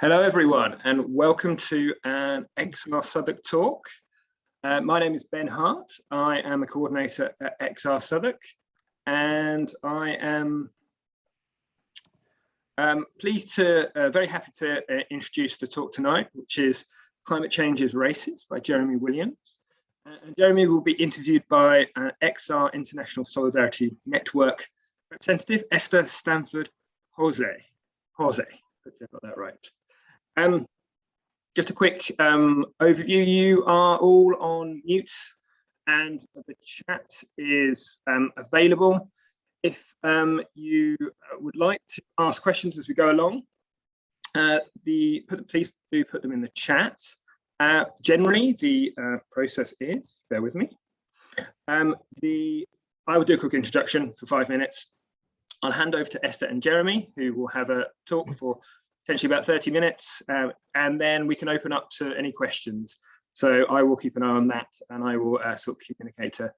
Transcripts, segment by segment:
Hello everyone and welcome to an XR Southwark talk. My name is Ben Hart. I am a coordinator at XR Southwark and I am very happy to introduce the talk tonight, which is Climate Change is Racist by Jeremy Williams. And Jeremy will be interviewed by XR International Solidarity Network representative Esther Stanford-Xosei. Hopefully I got that right. Just a quick overview. You are all on mute and the chat is available. If you would like to ask questions as we go along, please do put them in the chat. Generally, the process is, bear with me, I will do a quick introduction for 5 minutes. I'll hand over to Esther and Jeremy, who will have a talk for potentially about 30 minutes, and then we can open up to any questions. So I will keep an eye on that, and I will sort of communicate to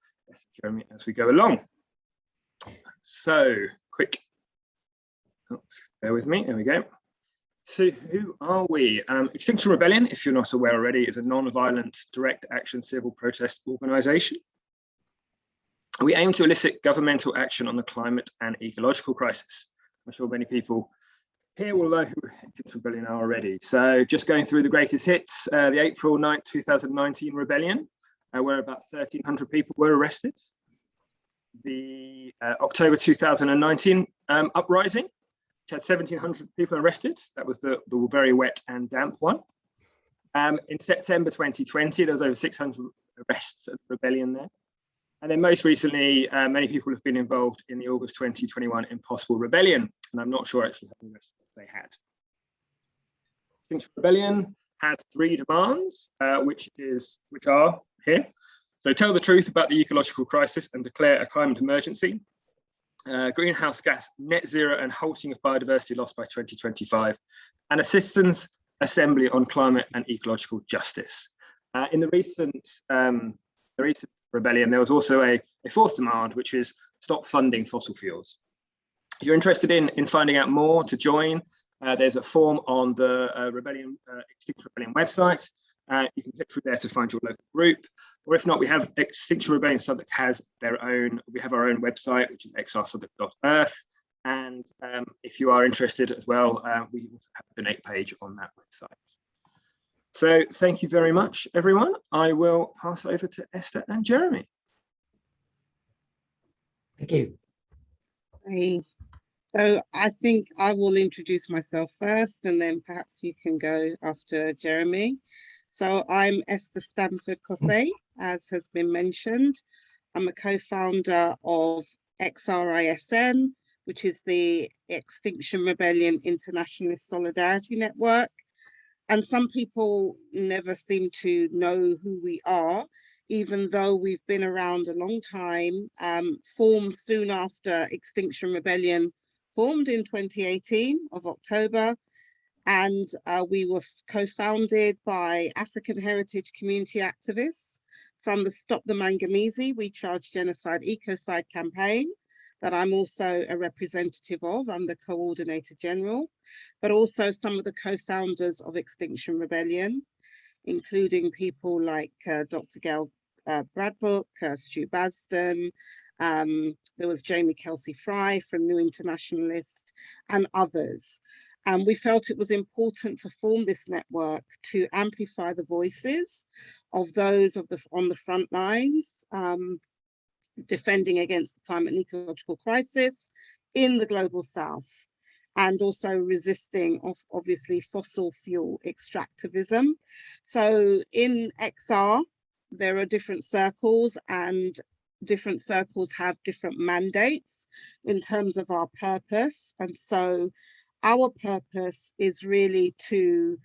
Jeremy as we go along. So quick, bear with me, there we go. So who are we? Extinction Rebellion, if you're not aware already, is a non-violent direct action civil protest organisation. We aim to elicit governmental action on the climate and ecological crisis. I'm sure many people here will know who Extinction Rebellion are already. So just going through the greatest hits, the April 9th, 2019 rebellion, where about 1,300 people were arrested. The October 2019 uprising, which had 1,700 people arrested. That was the very wet and damp one. In September 2020, there was over 600 arrests at the rebellion there. And then most recently, many people have been involved in the August 2021 Impossible Rebellion, and I'm not sure actually how many arrests they had. Extinction Rebellion has 3 demands, which are here. So tell the truth about the ecological crisis and declare a climate emergency. Greenhouse gas net zero and halting of biodiversity loss by 2025, and a citizens' assembly on climate and ecological justice. In the recent rebellion, there was also a 4th demand, which is stop funding fossil fuels. If you're interested in finding out more to join, there's a form on the Extinction Rebellion website. You can click through there to find your local group, or if not, we have Extinction Rebellion Southwark has their own. We have our own website, which is XRSouthwark.earth, and if you are interested as well, we also have a donate page on that website. So thank you very much, everyone. I will pass over to Esther and Jeremy. Thank you. Hey. So I think I will introduce myself first, and then perhaps you can go after Jeremy. So I'm Esther Stanford-Xosei, as has been mentioned. I'm a co-founder of XRISN, which is the Extinction Rebellion Internationalist Solidarity Network. And some people never seem to know who we are, even though we've been around a long time, formed soon after Extinction Rebellion formed in 2018 of October. And we were co-founded by African heritage community activists from the Stop the Manganese, We Charge Genocide Ecocide campaign, that I'm also a representative of. I'm the Coordinator General, but also some of the co-founders of Extinction Rebellion, including people like Dr. Gail Bradbrook, Stu Basden, there was Jamie Kelsey-Fry from New Internationalist, and others. And we felt it was important to form this network to amplify the voices of those on the front lines, defending against the climate and ecological crisis in the global south, and also resisting obviously fossil fuel extractivism. So in XR, there are different circles, and different circles have different mandates in terms of our purpose. And so our purpose is really to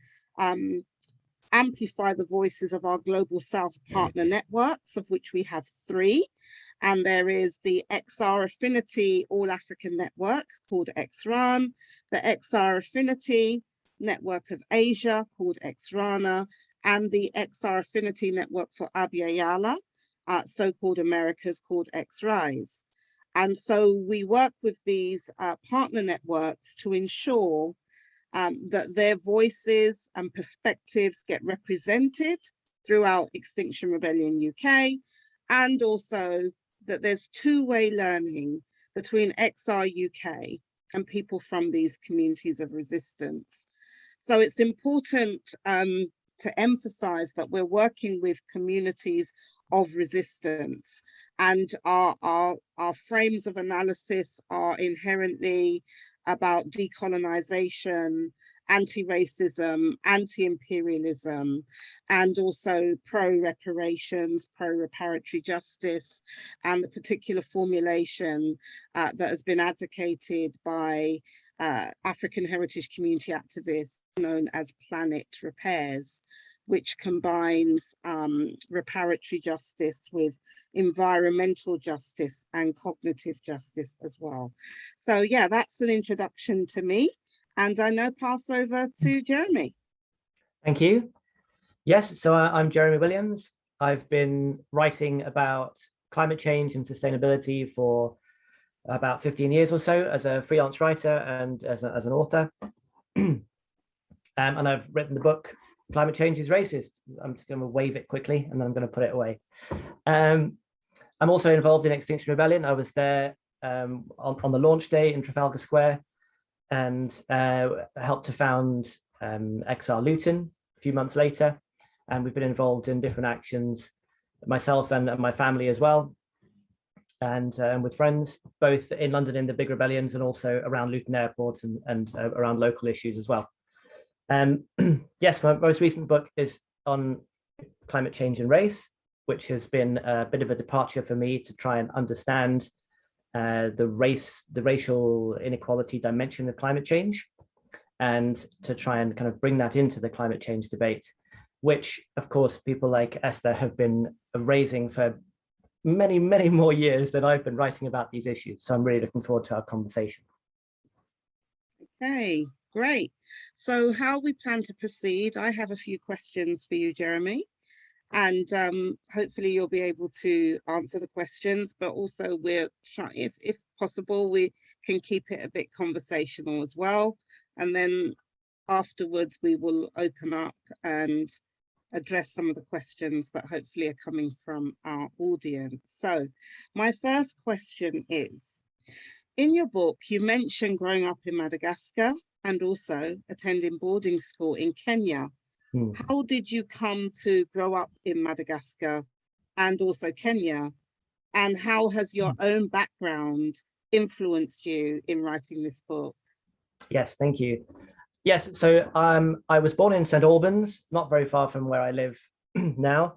amplify the voices of our Global South partner networks, of which we have 3. And there is the XR Affinity All African Network called XRAN, the XR Affinity Network of Asia called XRANA, and the XR Affinity Network for Abya-Yala, so-called Americas, called XRISN. And so we work with these partner networks to ensure that their voices and perspectives get represented throughout Extinction Rebellion UK, and also that there's two-way learning between XR UK and people from these communities of resistance. So it's important to emphasize that we're working with communities of resistance, and our frames of analysis are inherently about decolonization, anti-racism, anti-imperialism, and also pro-reparations, pro-reparatory justice, and the particular formulation that has been advocated by African heritage community activists known as Planet Repairs, which combines reparatory justice with environmental justice and cognitive justice as well. So yeah, that's an introduction to me. And I now pass over to Jeremy. Thank you. Yes, so I'm Jeremy Williams. I've been writing about climate change and sustainability for about 15 years or so as a freelance writer and as an author. And I've written the book, Climate Change is Racist. I'm just going to wave it quickly and then I'm going to put it away. I'm also involved in Extinction Rebellion. I was there on the launch day in Trafalgar Square, and helped to found XR Luton a few months later. And we've been involved in different actions, myself and my family as well, and with friends, both in London in the big rebellions and also around Luton Airport and around local issues as well. Yes, my most recent book is on climate change and race, which has been a bit of a departure for me to try and understand the racial inequality dimension of climate change, and to try and kind of bring that into the climate change debate, which of course people like Esther have been raising for many, many more years than I've been writing about these issues. So I'm really looking forward to our conversation. Okay, great. So how we plan to proceed, I have a few questions for you, Jeremy. And hopefully you'll be able to answer the questions, but also we're trying, if possible, we can keep it a bit conversational as well. And then afterwards, we will open up and address some of the questions that hopefully are coming from our audience. So my first question is, in your book, you mentioned growing up in Madagascar and also attending boarding school in Kenya. How did you come to grow up in Madagascar and also Kenya? And how has your own background influenced you in writing this book? Yes, thank you. Yes, so I was born in St. Albans, not very far from where I live now.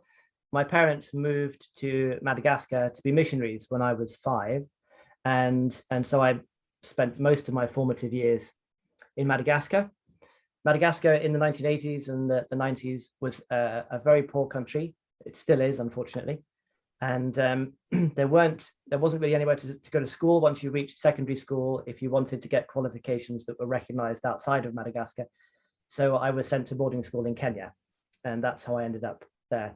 My parents moved to Madagascar to be missionaries when I was 5. And so I spent most of my formative years in Madagascar. Madagascar in the 1980s and the 90s was a very poor country. It still is, unfortunately. And there wasn't really anywhere to go to school once you reached secondary school if you wanted to get qualifications that were recognized outside of Madagascar. So I was sent to boarding school in Kenya, and that's how I ended up there.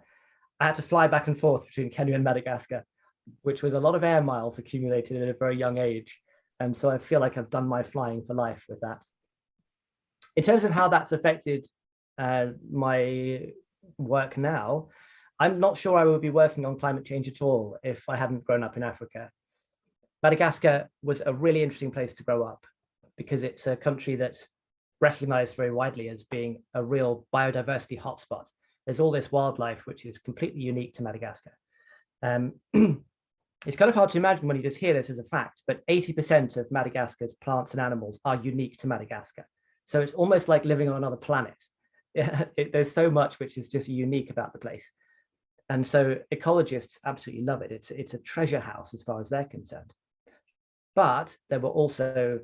I had to fly back and forth between Kenya and Madagascar, which was a lot of air miles accumulated at a very young age. And so I feel like I've done my flying for life with that. In terms of how that's affected my work now, I'm not sure I would be working on climate change at all if I hadn't grown up in Africa. Madagascar was a really interesting place to grow up because it's a country that's recognized very widely as being a real biodiversity hotspot. There's all this wildlife which is completely unique to Madagascar. It's kind of hard to imagine when you just hear this as a fact, but 80% of Madagascar's plants and animals are unique to Madagascar. So it's almost like living on another planet. There's so much which is just unique about the place. And so ecologists absolutely love it. It's a treasure house as far as they're concerned. But there were also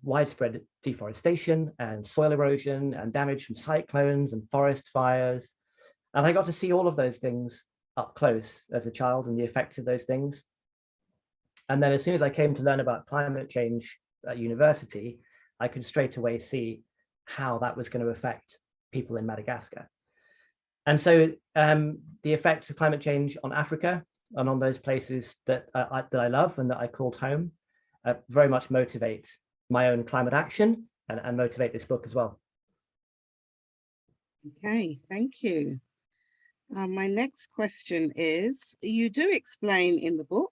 widespread deforestation and soil erosion and damage from cyclones and forest fires. And I got to see all of those things up close as a child and the effect of those things. And then as soon as I came to learn about climate change at university, I could straight away see how that was going to affect people in Madagascar. And so the effects of climate change on Africa and on those places that I love and that I called home very much motivate my own climate action and motivate this book as well. Okay, thank you. My next question is, you do explain in the book,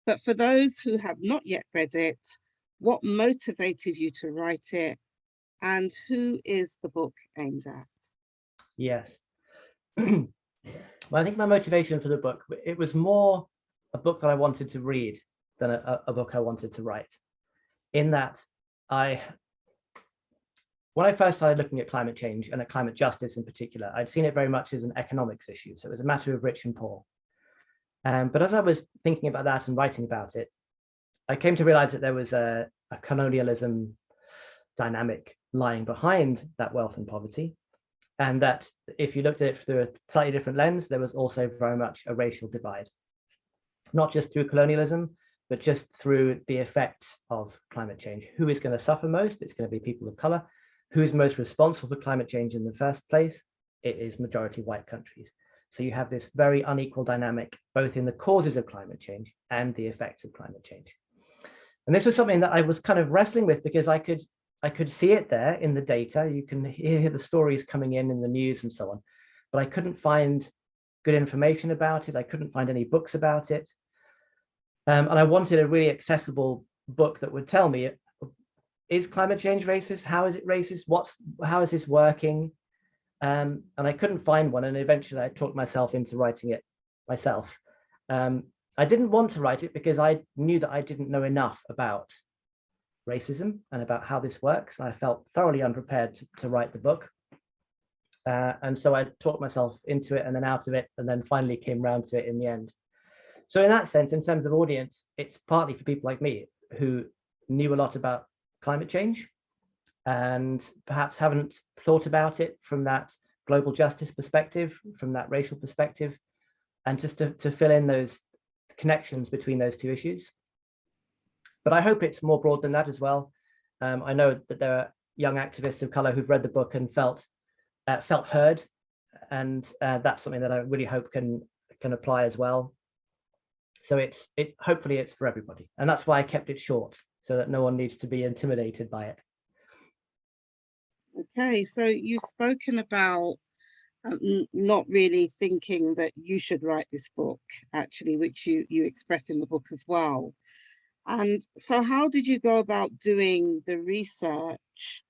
but for those who have not yet read it, what motivated you to write it, and who is the book aimed at? Yes. Well, I think my motivation for the book, it was more a book that I wanted to read than a book I wanted to write. In that, when I first started looking at climate change and at climate justice in particular, I'd seen it very much as an economics issue. So it was a matter of rich and poor. But as I was thinking about that and writing about it, I came to realize that there was a colonialism dynamic lying behind that wealth and poverty. And that if you looked at it through a slightly different lens, there was also very much a racial divide, not just through colonialism, but just through the effects of climate change. Who is going to suffer most? It's going to be people of color. Who's most responsible for climate change in the first place? It is majority white countries. So you have this very unequal dynamic, both in the causes of climate change and the effects of climate change. And this was something that I was kind of wrestling with, because I could see it there in the data. You can hear the stories coming in the news and so on, but I couldn't find good information about it. I couldn't find any books about it. And I wanted a really accessible book that would tell me, is climate change racist? How is it racist? How is this working? And I couldn't find one. And eventually I talked myself into writing it myself. I didn't want to write it because I knew that I didn't know enough about racism and about how this works. I felt thoroughly unprepared to write the book. And so I talked myself into it and then out of it, and then finally came round to it in the end. So in that sense, in terms of audience, it's partly for people like me who knew a lot about climate change and perhaps haven't thought about it from that global justice perspective, from that racial perspective, and just to fill in those connections between those two issues. But I hope it's more broad than that as well. I know that there are young activists of color who've read the book and felt heard, and that's something that I really hope can apply as well. So hopefully it's for everybody, and that's why I kept it short, so that no one needs to be intimidated by it. Okay, so you've spoken about not really thinking that you should write this book, actually, which you express in the book as well. And so how did you go about doing the research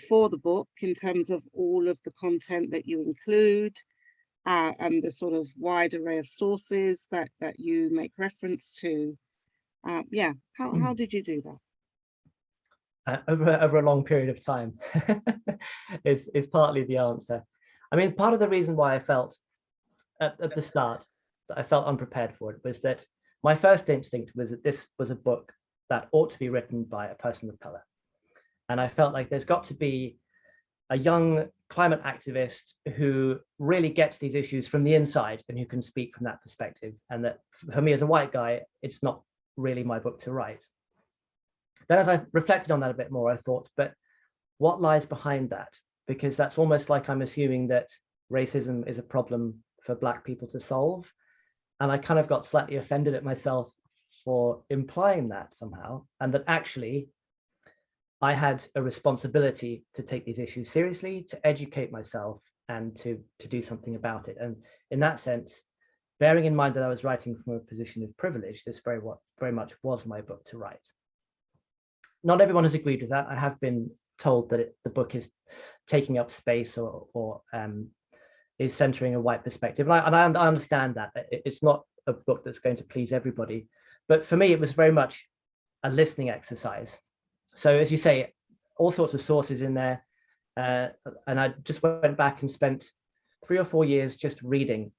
for the book in terms of all of the content that you include and the sort of wide array of sources that you make reference to? Yeah, how did you do that? Over a long period of time is partly the answer. I mean, part of the reason why I felt at the start that I felt unprepared for it was that my first instinct was that this was a book that ought to be written by a person of color. And I felt like there's got to be a young climate activist who really gets these issues from the inside and who can speak from that perspective. And that for me as a white guy, it's not really my book to write. Then as I reflected on that a bit more, I thought, but what lies behind that? Because that's almost like I'm assuming that racism is a problem for Black people to solve. And I kind of got slightly offended at myself for implying that somehow, and that actually I had a responsibility to take these issues seriously, to educate myself and to do something about it. And in that sense, bearing in mind that I was writing from a position of privilege, this very much was my book to write. Not everyone has agreed with that. I have been told that the book is taking up space or is centering a white perspective. And I understand that. It's not a book that's going to please everybody. But for me, it was very much a listening exercise. So as you say, all sorts of sources in there. And I just went back and spent 3 or 4 years just reading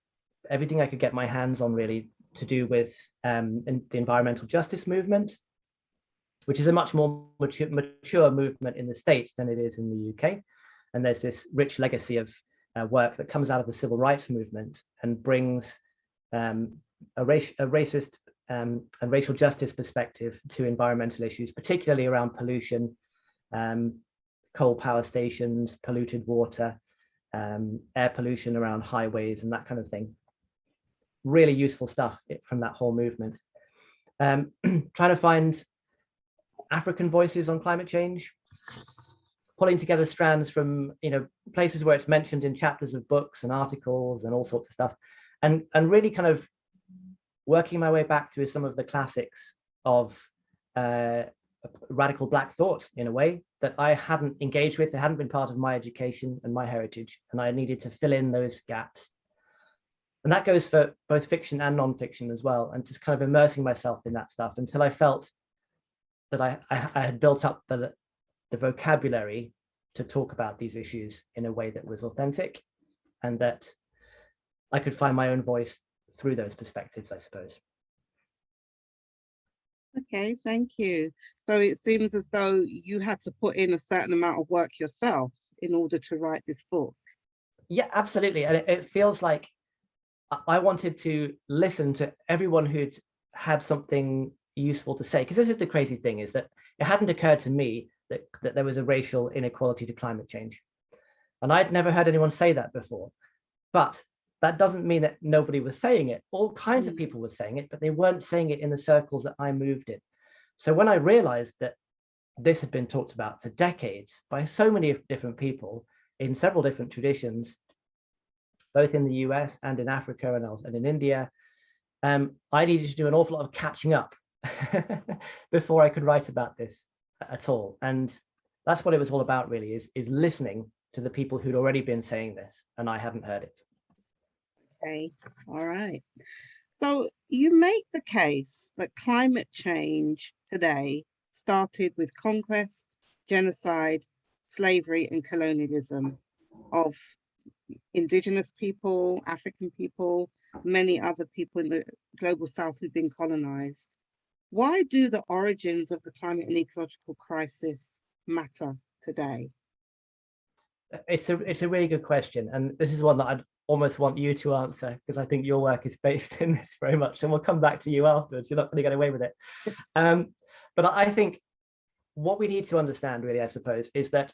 everything I could get my hands on, really, to do with the environmental justice movement, which is a much more mature movement in the States than it is in the UK. And there's this rich legacy of work that comes out of the civil rights movement and brings a racist and racial justice perspective to environmental issues, particularly around pollution, coal power stations, polluted water, air pollution around highways and that kind of thing. Really useful stuff from that whole movement. Trying to find African voices on climate change. pulling together strands from, places where it's mentioned in chapters of books and articles and all sorts of stuff, and really kind of working my way back through some of the classics of radical Black thought, in a way that I hadn't engaged with. They hadn't been part of my education and my heritage, and I needed to fill in those gaps. And that goes for both fiction and non-fiction as well, and just kind of immersing myself in that stuff until I felt that I had built up the vocabulary to talk about these issues in a way that was authentic, and that I could find my own voice through those perspectives, I suppose. Okay, thank you. So it seems as though you had to put in a certain amount of work yourself in order to write this book. Yeah, absolutely. And it feels like I wanted to listen to everyone who'd had something useful to say, because this is the crazy thing, is that it hadn't occurred to me that there was a racial inequality to climate change. And I'd never heard anyone say that before. But that doesn't mean that nobody was saying it. All kinds of people were saying it, but they weren't saying it in the circles that I moved in. So when I realized that this had been talked about for decades by so many different people in several different traditions, both in the US and in Africa and in India, I needed to do an awful lot of catching up before I could write about this at all. And that's what it was all about, really, is listening to the people who'd already been saying this, and I hadn't heard it. Okay, all right. So you make the case that climate change today started with conquest, genocide, slavery, and colonialism of indigenous people, African people, many other people in the global south who've been colonized. Why do the origins of the climate and ecological crisis matter today? It's a really good question, and this is one that I'd almost want you to answer, because I think your work is based in this very much, and we'll come back to you afterwards. You're not going to get away with it. But I think what we need to understand, really, I suppose, is that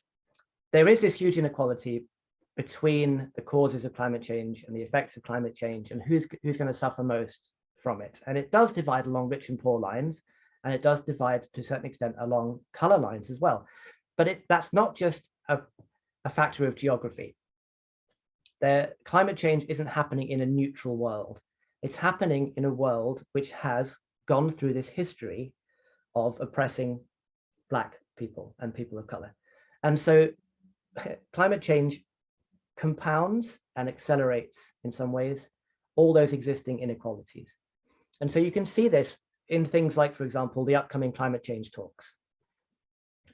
there is this huge inequality between the causes of climate change and the effects of climate change, and who's going to suffer most from it. And it does divide along rich and poor lines, and it does divide to a certain extent along color lines as well. But that's not just a factor of geography. Climate change isn't happening in a neutral world. It's happening in a world which has gone through this history of oppressing Black people and people of color. And so climate change compounds and accelerates, in some ways, all those existing inequalities. And so you can see this in things like, for example, the upcoming climate change talks.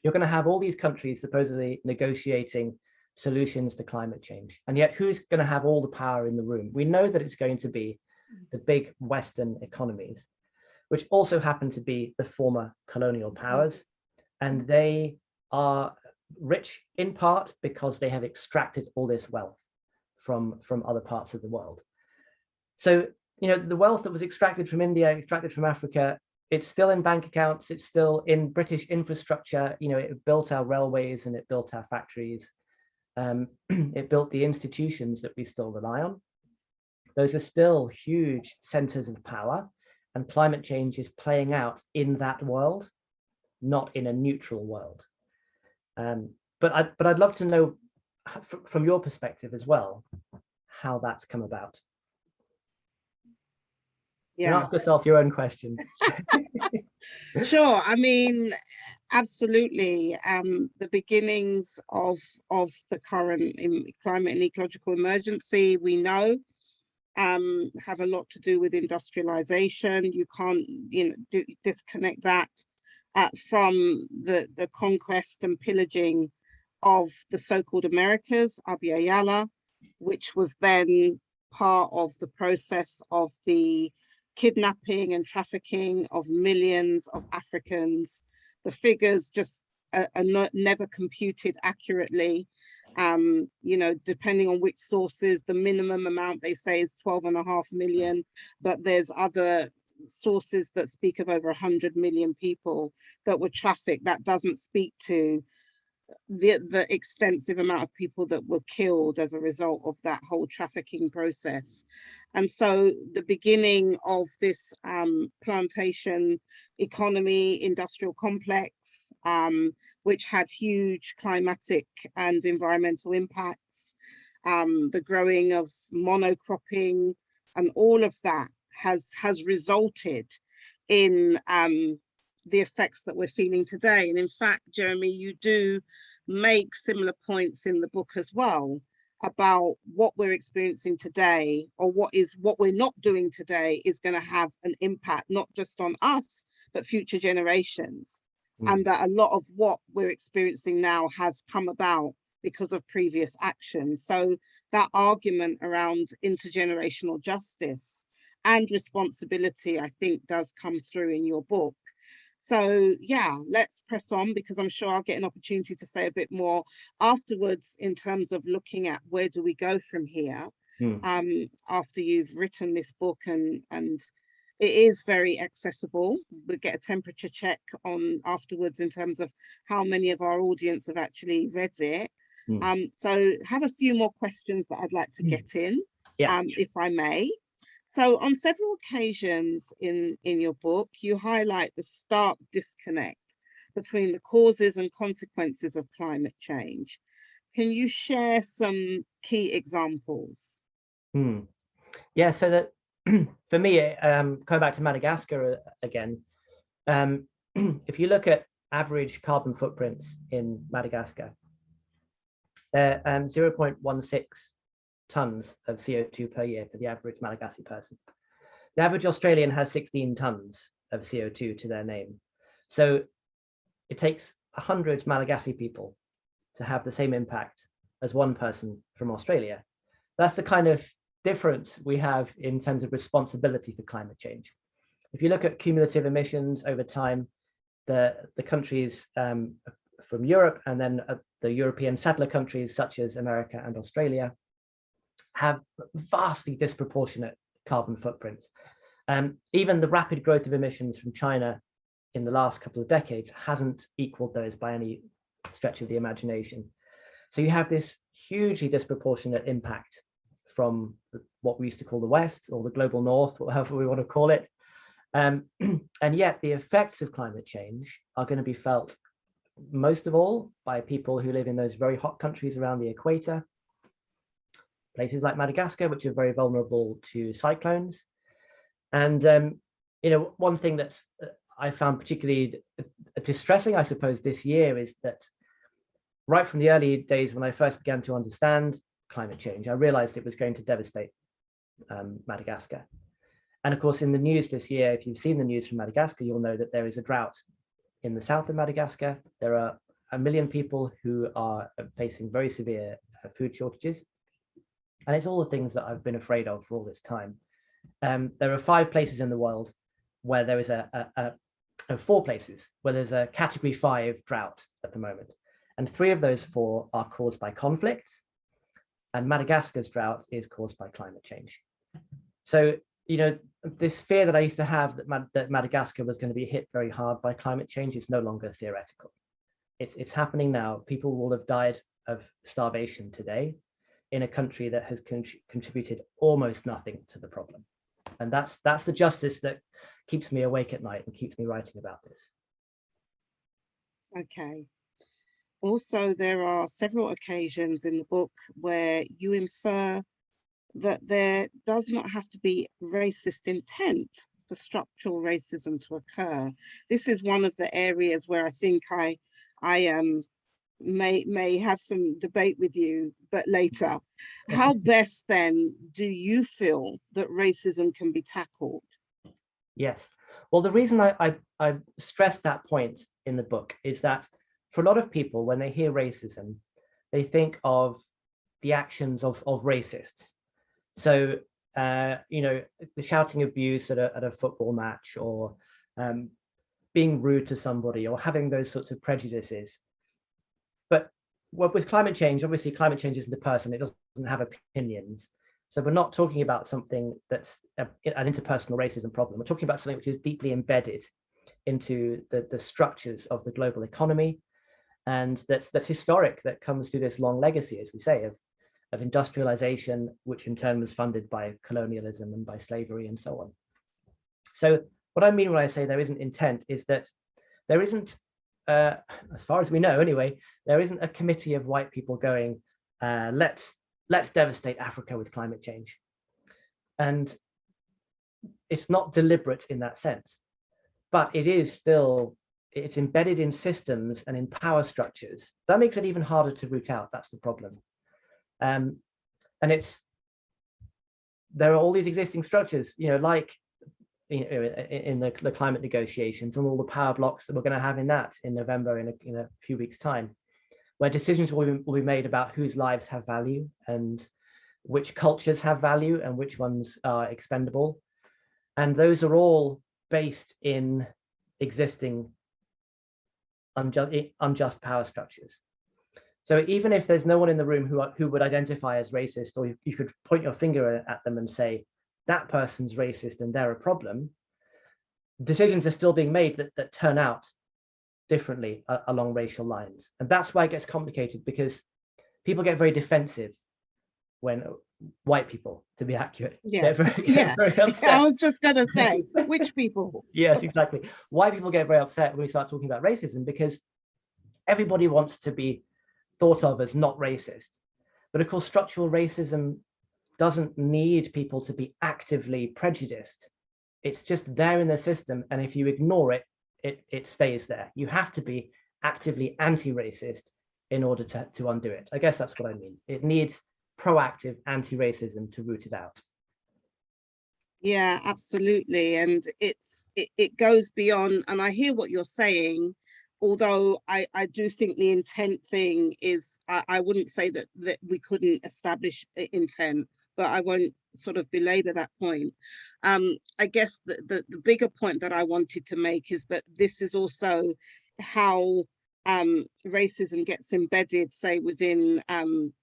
You're going to have all these countries supposedly negotiating solutions to climate change. And yet who's going to have all the power in the room? We know that it's going to be the big Western economies, which also happen to be the former colonial powers. And they are rich in part because they have extracted all this wealth from other parts of the world. So, the wealth that was extracted from India, extracted from Africa, it's still in bank accounts, it's still in British infrastructure. It built our railways and it built our factories. It built the institutions that we still rely on. Those are still huge centers of power, and climate change is playing out in that world, not in a neutral world. But I'd love to know from your perspective as well, how that's come about. Yeah. Ask yourself your own question. Sure. I mean, absolutely. The beginnings of the current climate and ecological emergency, we know, have a lot to do with industrialization. You can't, disconnect that from the conquest and pillaging of the so-called Americas, Abya, which was then part of the process of the kidnapping and trafficking of millions of Africans. The figures just are never computed accurately. Depending on which sources, the minimum amount they say is 12.5 million, but there's other sources that speak of over 100 million people that were trafficked. That doesn't speak to the extensive amount of people that were killed as a result of that whole trafficking process. And so the beginning of this plantation economy, industrial complex, which had huge climatic and environmental impacts. The growing of monocropping and all of that has resulted in the effects that we're feeling today. And in fact, Jeremy, you do make similar points in the book as well about what we're experiencing today, or what we're not doing today is going to have an impact not just on us but future generations. And that a lot of what we're experiencing now has come about because of previous actions. So that argument around intergenerational justice and responsibility, I think, does come through in your book. So yeah, let's press on, because I'm sure I'll get an opportunity to say a bit more afterwards in terms of looking at where do we go from here after you've written this book, and it is very accessible. We'll get a temperature check on afterwards in terms of how many of our audience have actually read it. So have a few more questions that I'd like to get in, if I may. So on several occasions in your book, you highlight the stark disconnect between the causes and consequences of climate change. Can you share some key examples? Yeah, so that for me, going back to Madagascar again, if you look at average carbon footprints in Madagascar, they're 0.16 tons of CO2 per year for the average Malagasy person. The average Australian has 16 tons of CO2 to their name. So it takes 100 Malagasy people to have the same impact as one person from Australia. That's the kind of difference we have in terms of responsibility for climate change. If you look at cumulative emissions over time, the countries from Europe and then the European settler countries such as America and Australia have vastly disproportionate carbon footprints. Even the rapid growth of emissions from China in the last couple of decades hasn't equaled those by any stretch of the imagination. So you have this hugely disproportionate impact from what we used to call the West, or the global North, or however we want to call it. And yet the effects of climate change are going to be felt most of all by people who live in those very hot countries around the equator, places like Madagascar, which are very vulnerable to cyclones. And you know, one thing that I found particularly distressing, I suppose, this year is that right from the early days when I first began to understand climate change, I realized it was going to devastate Madagascar. And of course, in the news this year, if you've seen the news from Madagascar, you'll know that there is a drought in the south of Madagascar. There are 1 million people who are facing very severe food shortages. And it's all the things that I've been afraid of for all this time. There are 5 places in the world where there is 4 places where there's a category 5 drought at the moment. And 3 of those 4 are caused by conflicts. And Madagascar's drought is caused by climate change. So, you know, this fear that I used to have that Madagascar was going to be hit very hard by climate change is no longer theoretical. It's happening now. People will have died of starvation today in a country that has contributed almost nothing to the problem. And that's the justice that keeps me awake at night and keeps me writing about this. Okay. Also, there are several occasions in the book where you infer that there does not have to be racist intent for structural racism to occur. This is one of the areas where I think I may have some debate with you, but later. How best then do you feel that racism can be tackled? Yes. Well, the reason I stressed that point in the book is that for a lot of people, when they hear racism, they think of the actions of racists. So, you know, the shouting abuse at a football match, or being rude to somebody, or having those sorts of prejudices. But with climate change, obviously climate change isn't a person, it doesn't have opinions. So we're not talking about something that's an interpersonal racism problem. We're talking about something which is deeply embedded into the structures of the global economy. And that's historic, that comes through this long legacy, as we say, of industrialization, which in turn was funded by colonialism and by slavery and so on. So what I mean when I say there isn't intent is that there isn't as far as we know anyway, there isn't a committee of white people going, let's devastate Africa with climate change. And it's not deliberate in that sense, but it is still, it's embedded in systems and in power structures. That makes it even harder to root out. That's the problem. And there are all these existing structures, like in the climate negotiations and all the power blocks that we're going to have in that in November in a few weeks' time, where decisions will be made about whose lives have value and which cultures have value and which ones are expendable. And those are all based in existing unjust power structures. So even if there's no one in the room who would identify as racist, or you could point your finger at them and say, that person's racist and they're a problem, decisions are still being made that turn out differently along racial lines. And that's why it gets complicated, because people get very defensive when white people, to be accurate, get very upset. I was just going to say, which people? Yes, exactly. White people get very upset when we start talking about racism, because everybody wants to be thought of as not racist. But of course, structural racism doesn't need people to be actively prejudiced. It's just there in the system. And if you ignore it, it stays there. You have to be actively anti-racist in order to undo it. I guess that's what I mean. It needs proactive anti-racism to root it out. Yeah, absolutely. And it goes beyond, and I hear what you're saying, although I do think the intent thing is, I wouldn't say that we couldn't establish intent, but I won't sort of belabor that point. I guess the bigger point that I wanted to make is that this is also how racism gets embedded, say, within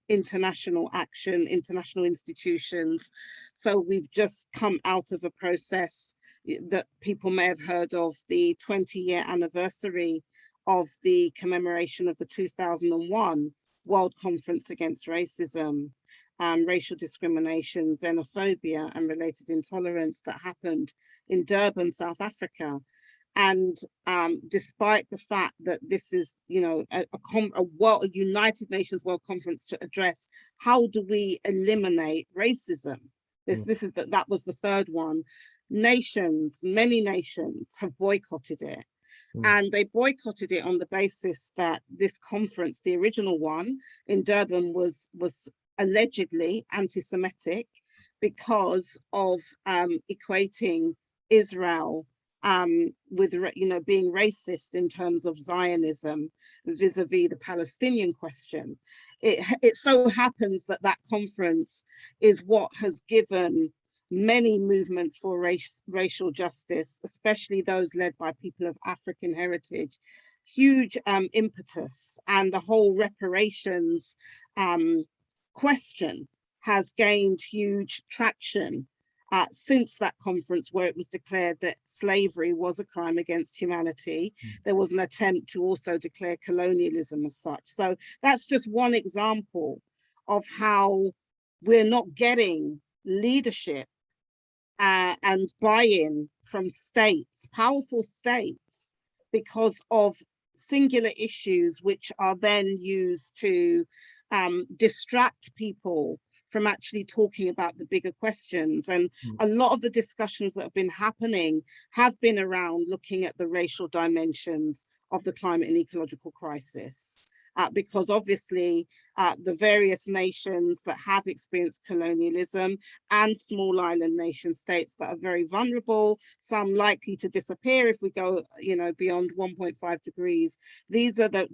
international action, international institutions. So we've just come out of a process that people may have heard of, the 20-year anniversary of the commemoration of the 2001 World Conference Against Racism, racial discrimination, xenophobia, and related intolerance that happened in Durban, South Africa. And despite the fact that this is, a United Nations World Conference to address how do we eliminate racism, that was the third one. Many nations have boycotted it. And they boycotted it on the basis that this conference, the original one in Durban, was allegedly anti-Semitic because of equating Israel with being racist in terms of Zionism vis-a-vis the Palestinian question. It so happens that conference is what has given many movements for racial justice, especially those led by people of African heritage, huge impetus. And the whole reparations question has gained huge traction since that conference, where it was declared that slavery was a crime against humanity. There was an attempt to also declare colonialism as such. So that's just one example of how we're not getting leadership and buy-in from states, powerful states, because of singular issues which are then used to distract people from actually talking about the bigger questions. And a lot of the discussions that have been happening have been around looking at the racial dimensions of the climate and ecological crisis. Because obviously the various nations that have experienced colonialism and small island nation states that are very vulnerable, some likely to disappear if we go, beyond 1.5 degrees. These are the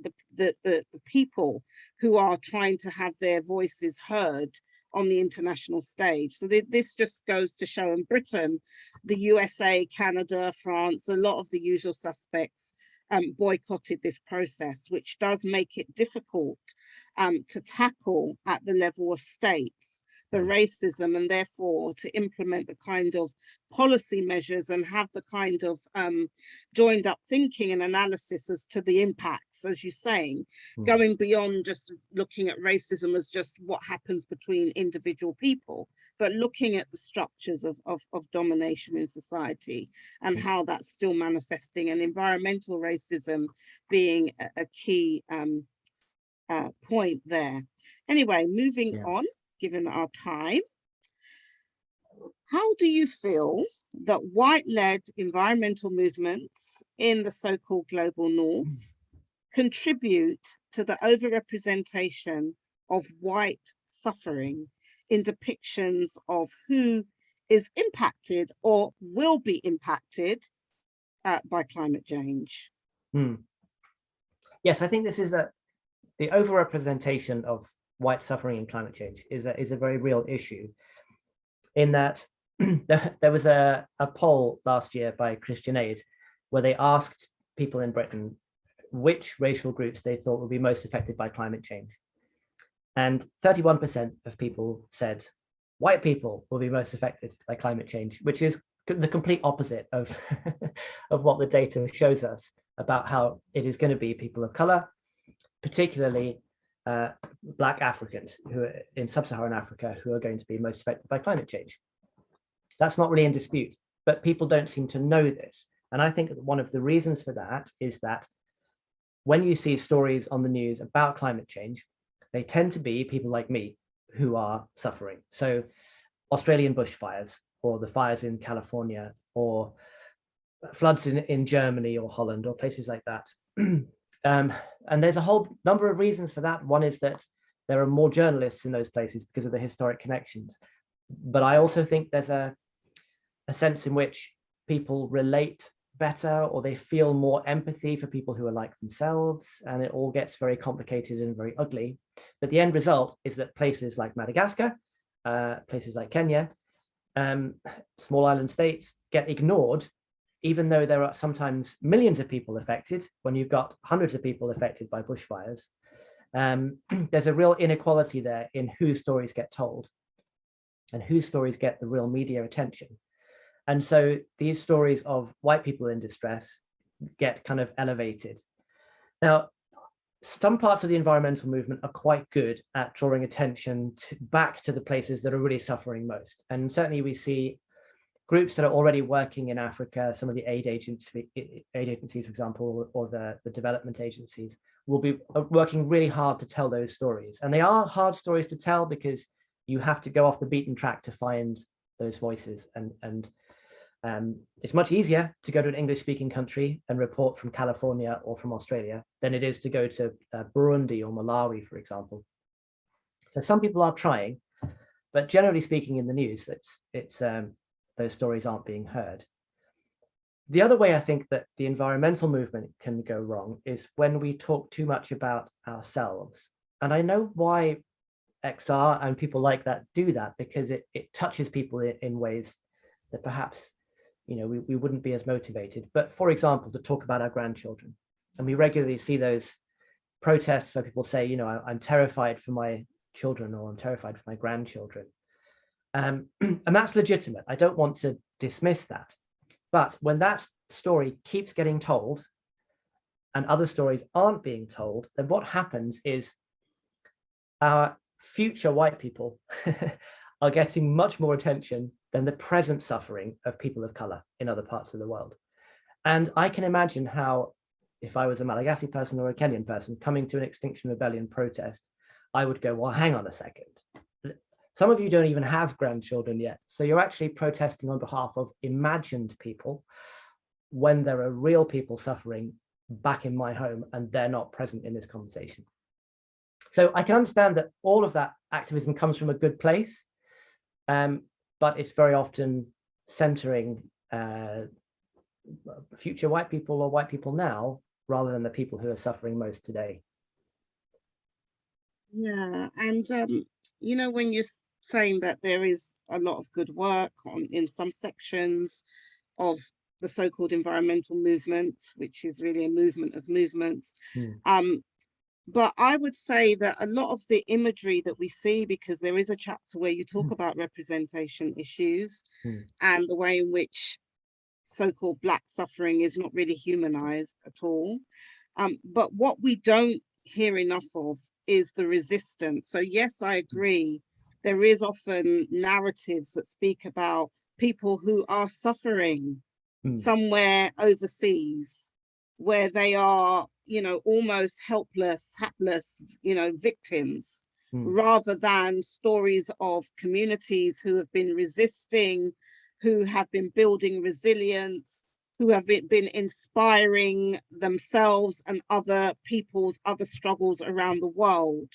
people who are trying to have their voices heard on the international stage. So this just goes to show, in Britain, the USA, Canada, France, a lot of the usual suspects boycotted this process, which does make it difficult to tackle at the level of states, the racism, and therefore to implement the kind of policy measures and have the kind of joined up thinking and analysis as to the impacts, as you're saying, going beyond just looking at racism as just what happens between individual people, but looking at the structures of domination in society and how that's still manifesting, and environmental racism being a key point there. Anyway, moving on, given our time, how do you feel that white-led environmental movements in the so-called global north contribute to the overrepresentation of white suffering in depictions of who is impacted or will be impacted by climate change? Yes, I think this is the overrepresentation of white suffering in climate change is a very real issue, in that there was a poll last year by Christian Aid where they asked people in Britain which racial groups they thought would be most affected by climate change. And 31% of people said white people will be most affected by climate change, which is the complete opposite of, of what the data shows us about how it is going to be people of color, particularly Black Africans who are in sub-Saharan Africa, who are going to be most affected by climate change. That's not really in dispute, but people don't seem to know this. And I think one of the reasons for that is that when you see stories on the news about climate change, they tend to be people like me who are suffering. So Australian bushfires, or the fires in California, or floods in Germany or Holland or places like that. And there's a whole number of reasons for that. One is that there are more journalists in those places because of the historic connections. But I also think there's a sense in which people relate better, or they feel more empathy for people who are like themselves, and it all gets very complicated and very ugly. But the end result is that places like Madagascar, places like Kenya, small island states get ignored, even though there are sometimes millions of people affected. When you've got hundreds of people affected by bushfires, there's a real inequality there in whose stories get told and whose stories get the real media attention. And so these stories of white people in distress get kind of elevated. Now, some parts of the environmental movement are quite good at drawing attention back to the places that are really suffering most. And certainly we see groups that are already working in Africa, some of the aid agencies, for example, or the development agencies, will be working really hard to tell those stories. And they are hard stories to tell because you have to go off the beaten track to find those voices. And it's much easier to go to an English-speaking country and report from California or from Australia than it is to go to Burundi or Malawi, for example. So some people are trying, but generally speaking, in the news, those stories aren't being heard. The other way I think that the environmental movement can go wrong is when we talk too much about ourselves. And I know why XR and people like that do that, because it touches people in ways that perhaps we wouldn't be as motivated. But for example, to talk about our grandchildren, and we regularly see those protests where people say, I'm terrified for my children, or I'm terrified for my grandchildren. And that's legitimate. I don't want to dismiss that. But when that story keeps getting told and other stories aren't being told, then what happens is our future white people are getting much more attention than the present suffering of people of color in other parts of the world. And I can imagine how, if I was a Malagasy person or a Kenyan person coming to an Extinction Rebellion protest, I would go, well, hang on a second. Some of you don't even have grandchildren yet. So you're actually protesting on behalf of imagined people when there are real people suffering back in my home and they're not present in this conversation. So I can understand that all of that activism comes from a good place, but it's very often centering future white people or white people now, rather than the people who are suffering most today. Yeah, and when you're saying that there is a lot of good work in some sections of the so-called environmental movement, which is really a movement of movements, But I would say that a lot of the imagery that we see, because there is a chapter where you talk about representation issues and the way in which so-called Black suffering is not really humanized at all. But what we don't hear enough of is the resistance. So yes, I agree. There is often narratives that speak about people who are suffering somewhere overseas, where they are, almost helpless, hapless, victims, rather than stories of communities who have been resisting, who have been building resilience, who have been inspiring themselves and other people's other struggles around the world.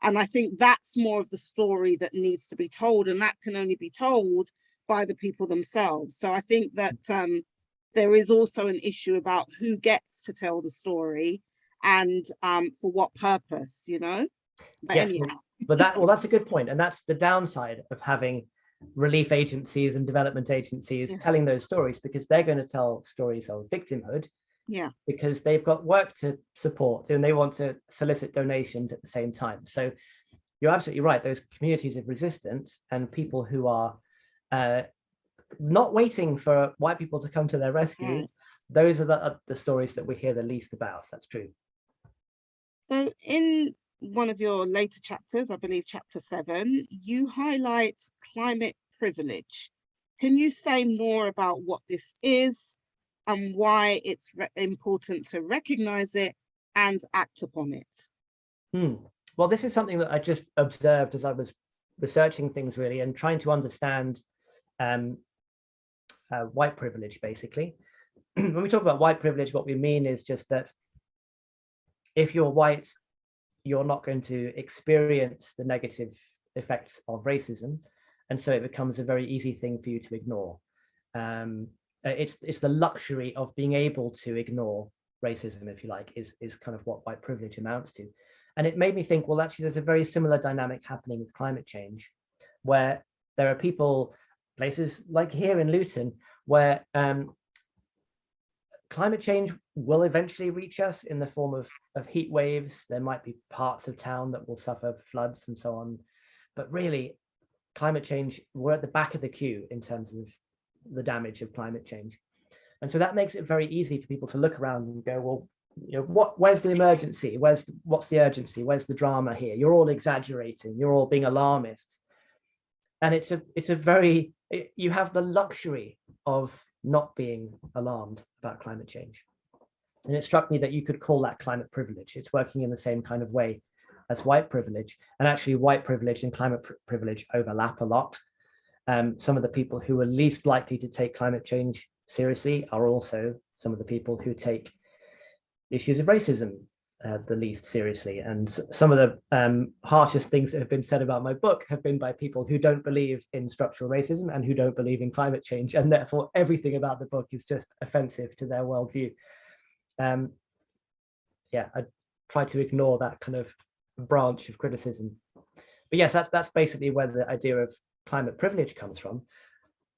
And I think that's more of the story that needs to be told, and that can only be told by the people themselves. So I think that there is also an issue about who gets to tell the story and for what purpose, But yeah, anyhow. but that's a good point, and that's the downside of having relief agencies and development agencies telling those stories, because they're going to tell stories of victimhood, because they've got work to support and they want to solicit donations at the same time. So you're absolutely right, those communities of resistance and people who are not waiting for white people to come to their rescue, those are the stories that we hear the least about. That's true. So in one of your later chapters, I believe chapter 7, you highlight climate privilege. Can you say more about what this is and why it's important to recognize it and act upon it? Well, this is something that I just observed as I was researching things, really, and trying to understand white privilege, basically. When we talk about white privilege, what we mean is just that if you're white, you're not going to experience the negative effects of racism, and so it becomes a very easy thing for you to ignore. It's the luxury of being able to ignore racism, if you like, is kind of what white privilege amounts to. And it made me think, well, actually, there's a very similar dynamic happening with climate change, where there are people, places like here in Luton, where climate change will eventually reach us in the form of heat waves. There might be parts of town that will suffer floods and so on. But really, climate change, we're at the back of the queue in terms of the damage of climate change. And so that makes it very easy for people to look around and go, well, where's the emergency? What's the urgency? Where's the drama here? You're all exaggerating. You're all being alarmists. And you have the luxury of not being alarmed about climate change. And it struck me that you could call that climate privilege. It's working in the same kind of way as white privilege. And actually, white privilege and climate privilege overlap a lot. Some of the people who are least likely to take climate change seriously are also some of the people who take issues of racism the least seriously. And some of the harshest things that have been said about my book have been by people who don't believe in structural racism and who don't believe in climate change. And therefore, everything about the book is just offensive to their worldview. I try to ignore that kind of branch of criticism. But yes, that's basically where the idea of climate privilege comes from.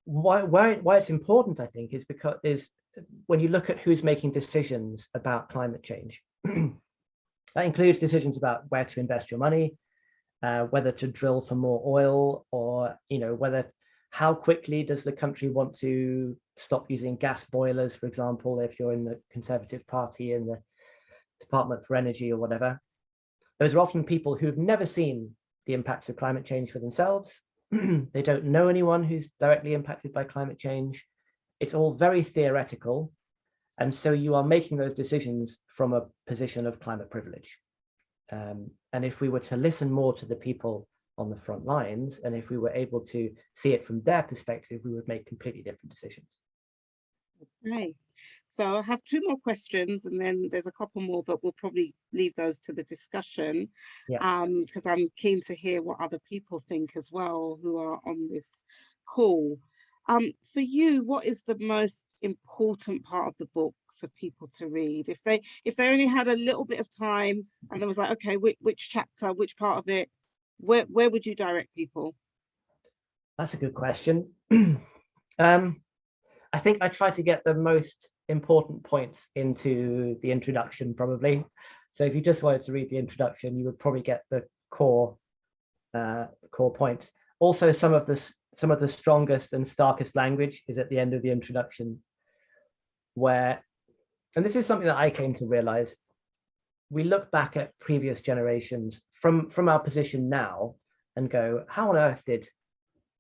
Why it's important, I think, is when you look at who's making decisions about climate change, that includes decisions about where to invest your money, whether to drill for more oil, or how quickly does the country want to stop using gas boilers, for example, if you're in the Conservative Party in the Department for Energy or whatever. Those are often people who've never seen the impacts of climate change for themselves. They don't know anyone who's directly impacted by climate change. It's all very theoretical. And so you are making those decisions from a position of climate privilege. And if we were to listen more to the people on the front lines, and if we were able to see it from their perspective, we would make completely different decisions. Right. So I have 2 more questions, and then there's a couple more, but we'll probably leave those to the discussion. Because I'm keen to hear what other people think as well who are on this call. For you, what is the most important part of the book for people to read? If they only had a little bit of time and there was like, okay, which chapter, which part of it, where would you direct people? That's a good question. I think I try to get the most important points into the introduction, probably. So if you just wanted to read the introduction, you would probably get the core points. Also, some of the strongest and starkest language is at the end of the introduction, where, and this is something that I came to realize, we look back at previous generations from our position now and go, how on earth did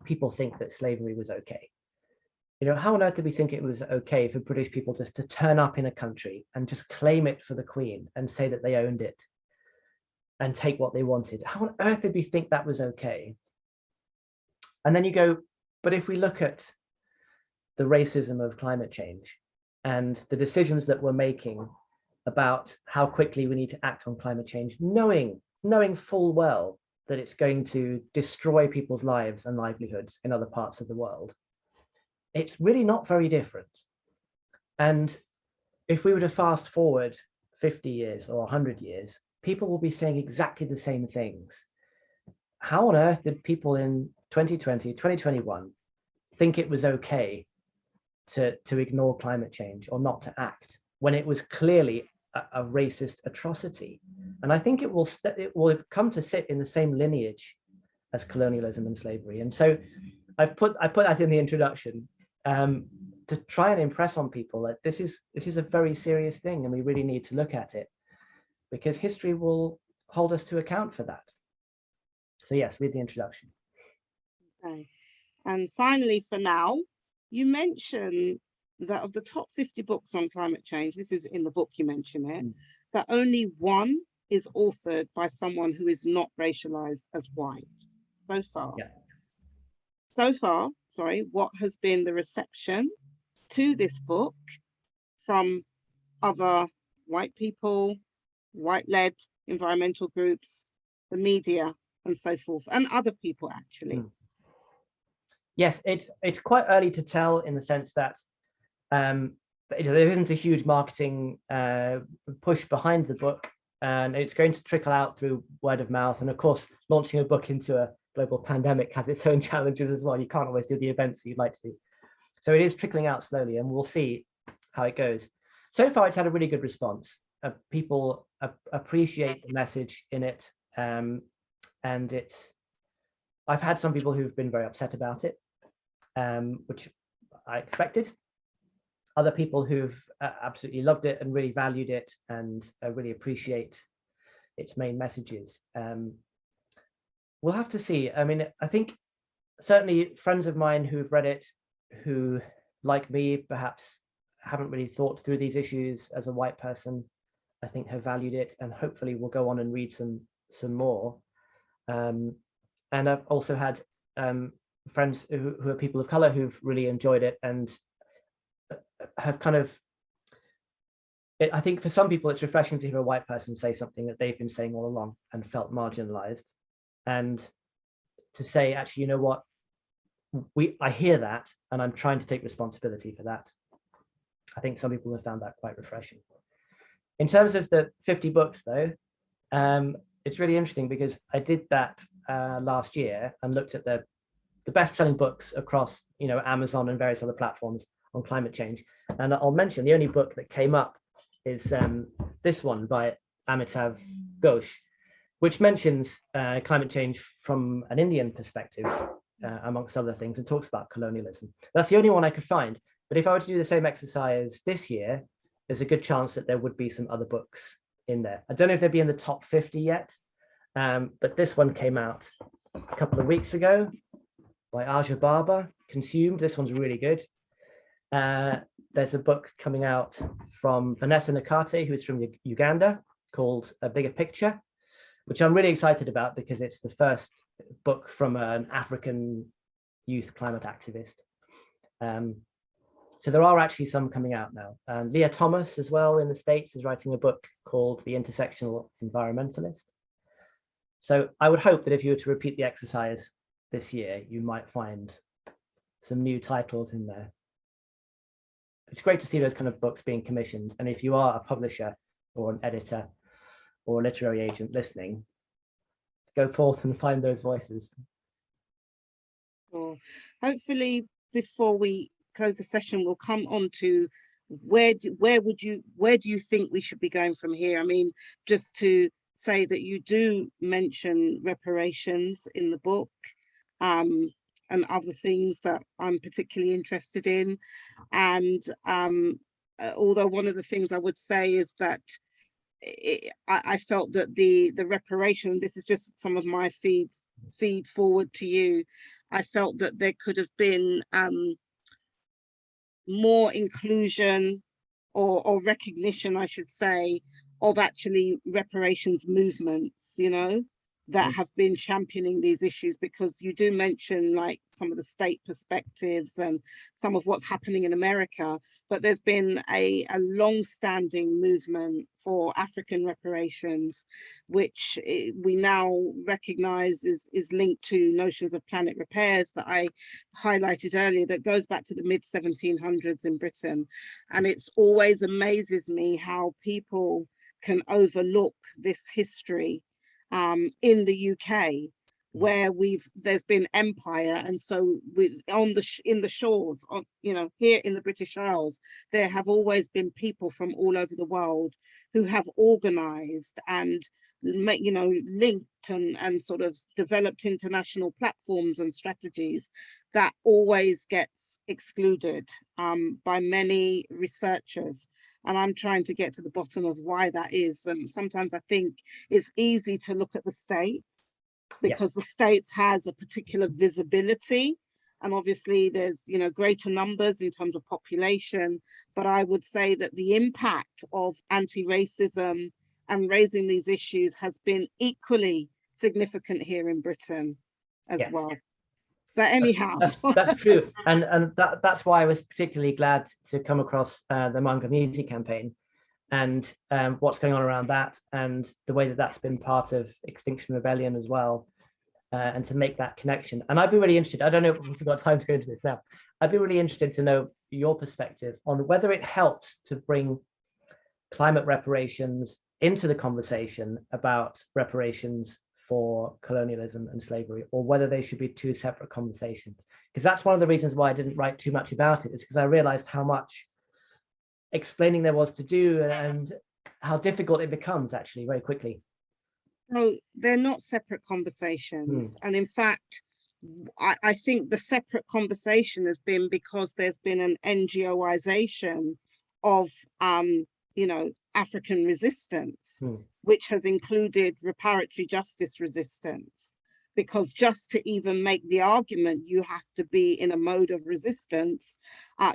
people think that slavery was okay? You know, how on earth did we think it was okay for British people just to turn up in a country and just claim it for the Queen and say that they owned it and take what they wanted? How on earth did we think that was okay? And then you go, but if we look at the racism of climate change and the decisions that we're making about how quickly we need to act on climate change, knowing full well that it's going to destroy people's lives and livelihoods in other parts of the world, it's really not very different. And if we were to fast forward 50 years or 100 years, people will be saying exactly the same things. How on earth did people in 2020, 2021 think it was okay to ignore climate change or not to act when it was clearly a racist atrocity? And I think it will come to sit in the same lineage as colonialism and slavery. And so I put that in the introduction to try and impress on people that this is a very serious thing, and we really need to look at it because history will hold us to account for that. So yes, read the introduction. Okay. And finally, for now, you mentioned that of the top 50 books on climate change, this is in the book, you mention it, that only one is authored by someone who is not racialized as white so far. Yeah. So far, what has been the reception to this book from other white people, white-led environmental groups, the media, and so forth, and other people actually? Yes, it's quite early to tell in the sense that there isn't a huge marketing push behind the book, and it's going to trickle out through word of mouth. And of course, launching a book into a global pandemic has its own challenges as well. You can't always do the events you'd like to do. So it is trickling out slowly, and we'll see how it goes. So far, it's had a really good response. People appreciate the message in it, and I've had some people who've been very upset about it, which I expected. Other people who've absolutely loved it and really valued it and really appreciate its main messages. We'll have to see. I mean, I think certainly friends of mine who've read it, who, like me, perhaps haven't really thought through these issues as a white person, I think have valued it, and hopefully will go on and read some more. And I've also had friends who are people of color who've really enjoyed it and have kind of, I think for some people it's refreshing to hear a white person say something that they've been saying all along and felt marginalized, and to say, actually, you know what, I hear that and I'm trying to take responsibility for that. I think some people have found that quite refreshing. In terms of the 50 books though, it's really interesting because I did that last year and looked at the best-selling books across, Amazon and various other platforms on climate change. And I'll mention the only book that came up is this one by Amitav Ghosh, which mentions climate change from an Indian perspective, amongst other things, and talks about colonialism. That's the only one I could find. But if I were to do the same exercise this year, there's a good chance that there would be some other books in there. I don't know if they'd be in the top 50 yet, but this one came out a couple of weeks ago by Aja Barber, Consumed. This one's really good. There's a book coming out from Vanessa Nakate, who's from Uganda, called A Bigger Picture, which I'm really excited about because it's the first book from an African youth climate activist. So there are actually some coming out now. Leah Thomas as well in the States is writing a book called The Intersectional Environmentalist. So I would hope that if you were to repeat the exercise this year, you might find some new titles in there. It's great to see those kind of books being commissioned. And if you are a publisher or an editor or a literary agent listening, go forth and find those voices. Hopefully, before we close the session, we'll come on to where do you think we should be going from here? I mean, just to say that you do mention reparations in the book, and other things that I'm particularly interested in. And although one of the things I would say is that I felt that the reparation, this is just some of my feed forward to you, I felt that there could have been more inclusion or recognition, I should say, of actually reparations movements, you know, that have been championing these issues, because you do mention like some of the state perspectives and some of what's happening in America, but there's been a long-standing movement for African reparations, which we now recognize is linked to notions of planet repairs that I highlighted earlier, that goes back to the mid-1700s in Britain. And it's always amazes me how people can overlook this history in the UK, where there's been empire, and so in the shores of, you know, here in the British Isles, there have always been people from all over the world who have organized and, you know, linked and sort of developed international platforms and strategies that always gets excluded by many researchers. And I'm trying to get to the bottom of why that is. And sometimes I think it's easy to look at the state, because the States has a particular visibility. And obviously there's, you know, greater numbers in terms of population. But I would say that the impact of anti-racism and raising these issues has been equally significant here in Britain as well. But anyhow, that's true, and that's why I was particularly glad to come across the Mind Community campaign, and what's going on around that, and the way that that's been part of Extinction Rebellion as well, and to make that connection. And I'd be really interested, I don't know if we've got time to go into this now, I'd be really interested to know your perspective on whether it helps to bring climate reparations into the conversation about reparations for colonialism and slavery, or whether they should be two separate conversations. Because that's one of the reasons why I didn't write too much about it, is because I realized how much explaining there was to do and how difficult it becomes actually very quickly. No, they're not separate conversations. And in fact, I think the separate conversation has been because there's been an NGOization of, you know, African resistance, which has included reparatory justice resistance. Because just to even make the argument, you have to be in a mode of resistance.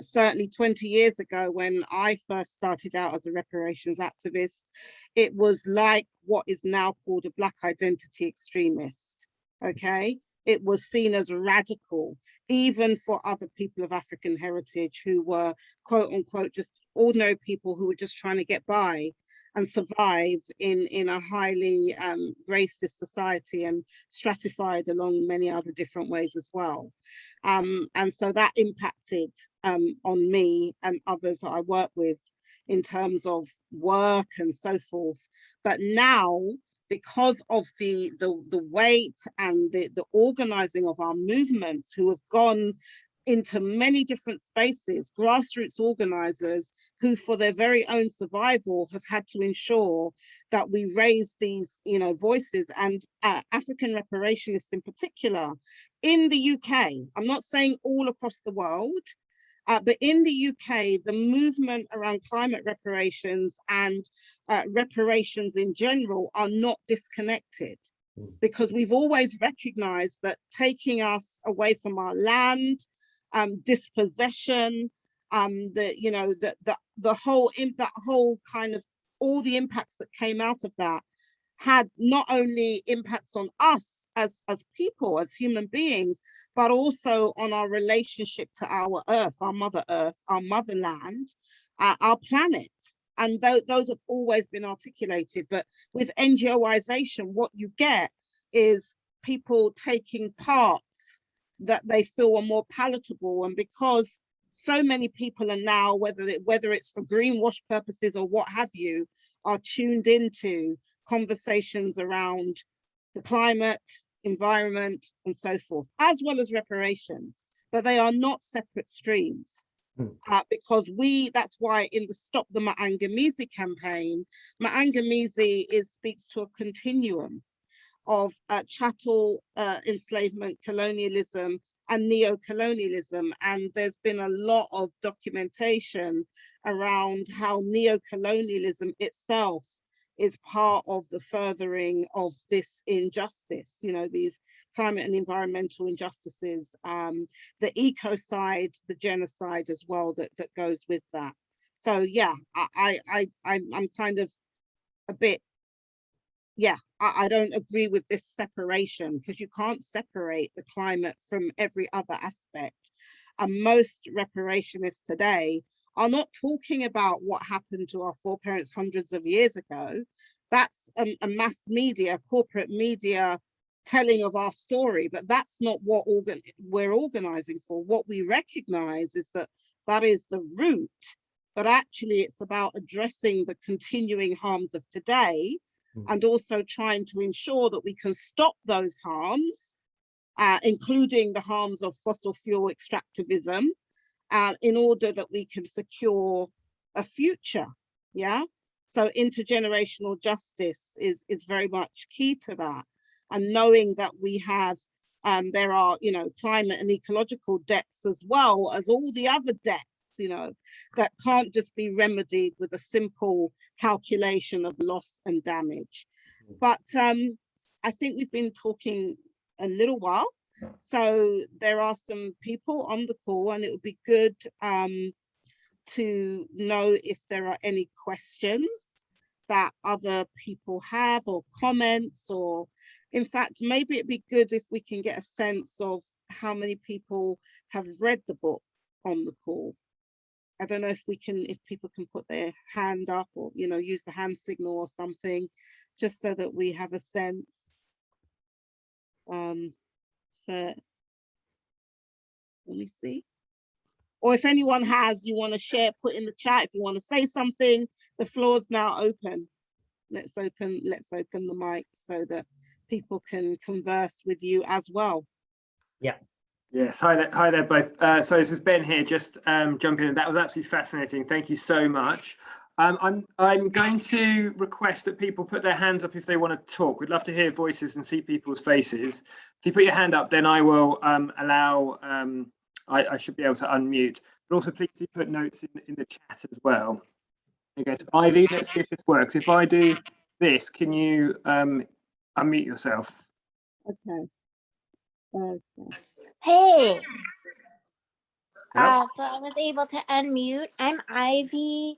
Certainly 20 years ago, when I first started out as a reparations activist, it was like what is now called a Black identity extremist, okay? It was seen as radical, even for other people of African heritage who were, quote unquote, just ordinary people who were just trying to get by and survive in a highly racist society, and stratified along many other different ways as well. And so that impacted on me and others that I work with in terms of work and so forth. But now, because of the weight and the organizing of our movements, who have gone into many different spaces, grassroots organizers who for their very own survival have had to ensure that we raise these, you know, voices, and African reparationists in particular in the UK. I'm not saying all across the world, but in the UK, the movement around climate reparations and reparations in general are not disconnected, because we've always recognized that taking us away from our land, dispossession, the whole kind of all the impacts that came out of that had not only impacts on us as people, as human beings, but also on our relationship to our earth, our motherland, our planet. And those have always been articulated. But with NGOization, what you get is people taking parts that they feel are more palatable. And because so many people are now, whether it's for greenwash purposes or what have you, are tuned into conversations around the climate, environment, and so forth, as well as reparations, but they are not separate streams. Because that's why in the Stop the Maangamizi campaign, Maangamizi speaks to a continuum of chattel enslavement, colonialism, and neo-colonialism. And there's been a lot of documentation around how neo-colonialism itself is part of the furthering of this injustice, you know, these climate and environmental injustices, the ecocide, the genocide as well that goes with that. So yeah, I'm kind of a bit, yeah, I don't agree with this separation, because you can't separate the climate from every other aspect. And most reparationists today are not talking about what happened to our foreparents hundreds of years ago. That's a mass media, corporate media telling of our story, but that's not what we're organizing for. What we recognize is that that is the root, but actually it's about addressing the continuing harms of today, and also trying to ensure that we can stop those harms, including the harms of fossil fuel extractivism, in order that we can secure a future. Yeah. So intergenerational justice is very much key to that. And knowing that we have, there are, you know, climate and ecological debts as well as all the other debts, you know, that can't just be remedied with a simple calculation of loss and damage. But I think we've been talking a little while, so there are some people on the call, and it would be good to know if there are any questions that other people have, or comments, or in fact, maybe it'd be good if we can get a sense of how many people have read the book on the call. I don't know if people can put their hand up, or, you know, use the hand signal or something, just so that we have a sense. Let me see. Or if anyone has, you want to share, put in the chat. If you want to say something, the floor's now open. Let's open the mic so that people can converse with you as well. Yeah. Yes, hi there both. So this is Ben here, just jumping in. That was absolutely fascinating. Thank you so much. I'm going to request that people put their hands up if they want to talk. We'd love to hear voices and see people's faces. If you put your hand up, then I will allow, I should be able to unmute. But also please do put notes in the chat as well. Okay, so Ivy, let's see if this works. If I do this, can you unmute yourself? Okay. Hey, Yep. so I was able to unmute. I'm Ivy.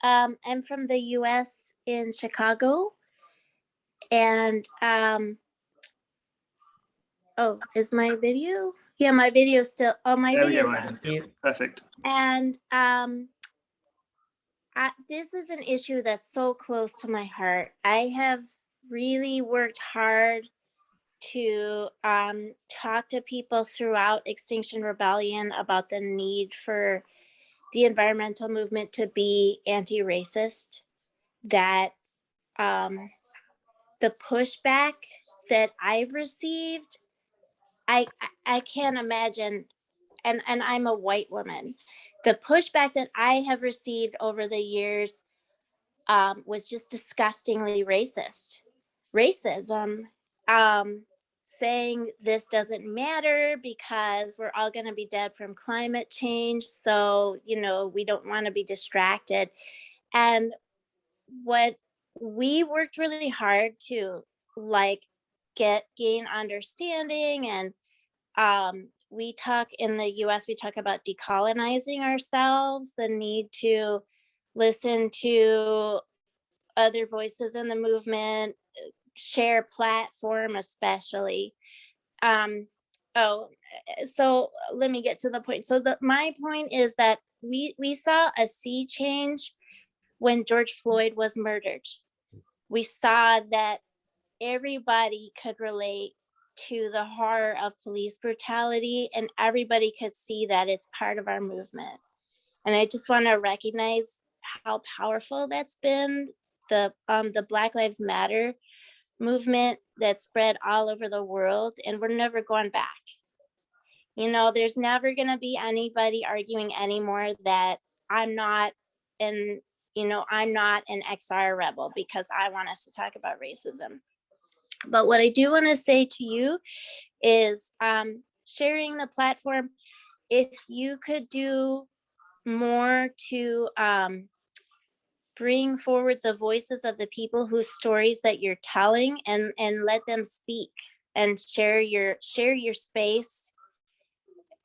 I'm from the US in Chicago. And oh, is my video? Yeah, my video still. Oh, my video is on. Perfect. And this is an issue that's so close to my heart. I have really worked hard to talk to people throughout Extinction Rebellion about the need for the environmental movement to be anti-racist, that the pushback that I've received, I can't imagine, and I'm a white woman, the pushback that I have received over the years was just disgustingly racist. Racism, saying this doesn't matter because we're all going to be dead from climate change. So, you know, we don't want to be distracted. And what we worked really hard to gain understanding, and we talk in the US, we talk about decolonizing ourselves, the need to listen to other voices in the movement, share platform especially. So let me get to the point. So my point is that we saw a sea change when George Floyd was murdered. We saw that everybody could relate to the horror of police brutality, and everybody could see that it's part of our movement. And I just want to recognize how powerful that's been. The Black Lives Matter movement that spread all over the world, and we're never going back. You know, there's never going to be anybody arguing anymore that I'm not an XR rebel because I want us to talk about racism. But what I do want to say to you is sharing the platform, if you could do more to bring forward the voices of the people whose stories that you're telling, and let them speak and share your space,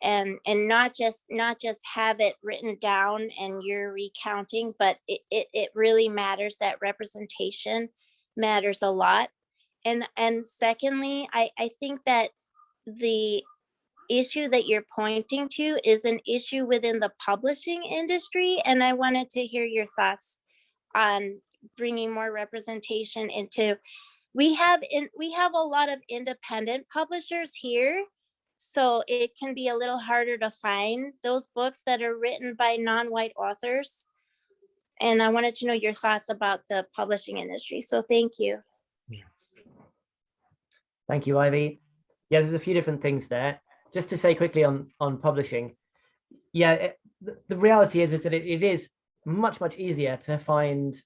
and not just have it written down and you're recounting, but it really matters. That representation matters a lot. And secondly, I think that the issue that you're pointing to is an issue within the publishing industry, and I wanted to hear your thoughts on bringing more representation into. We have a lot of independent publishers here, so it can be a little harder to find those books that are written by non-white authors. And I wanted to know your thoughts about the publishing industry. So thank you. Thank you, Ivy. Yeah, there's a few different things there. Just to say quickly on publishing, yeah, the reality is that it is much easier to find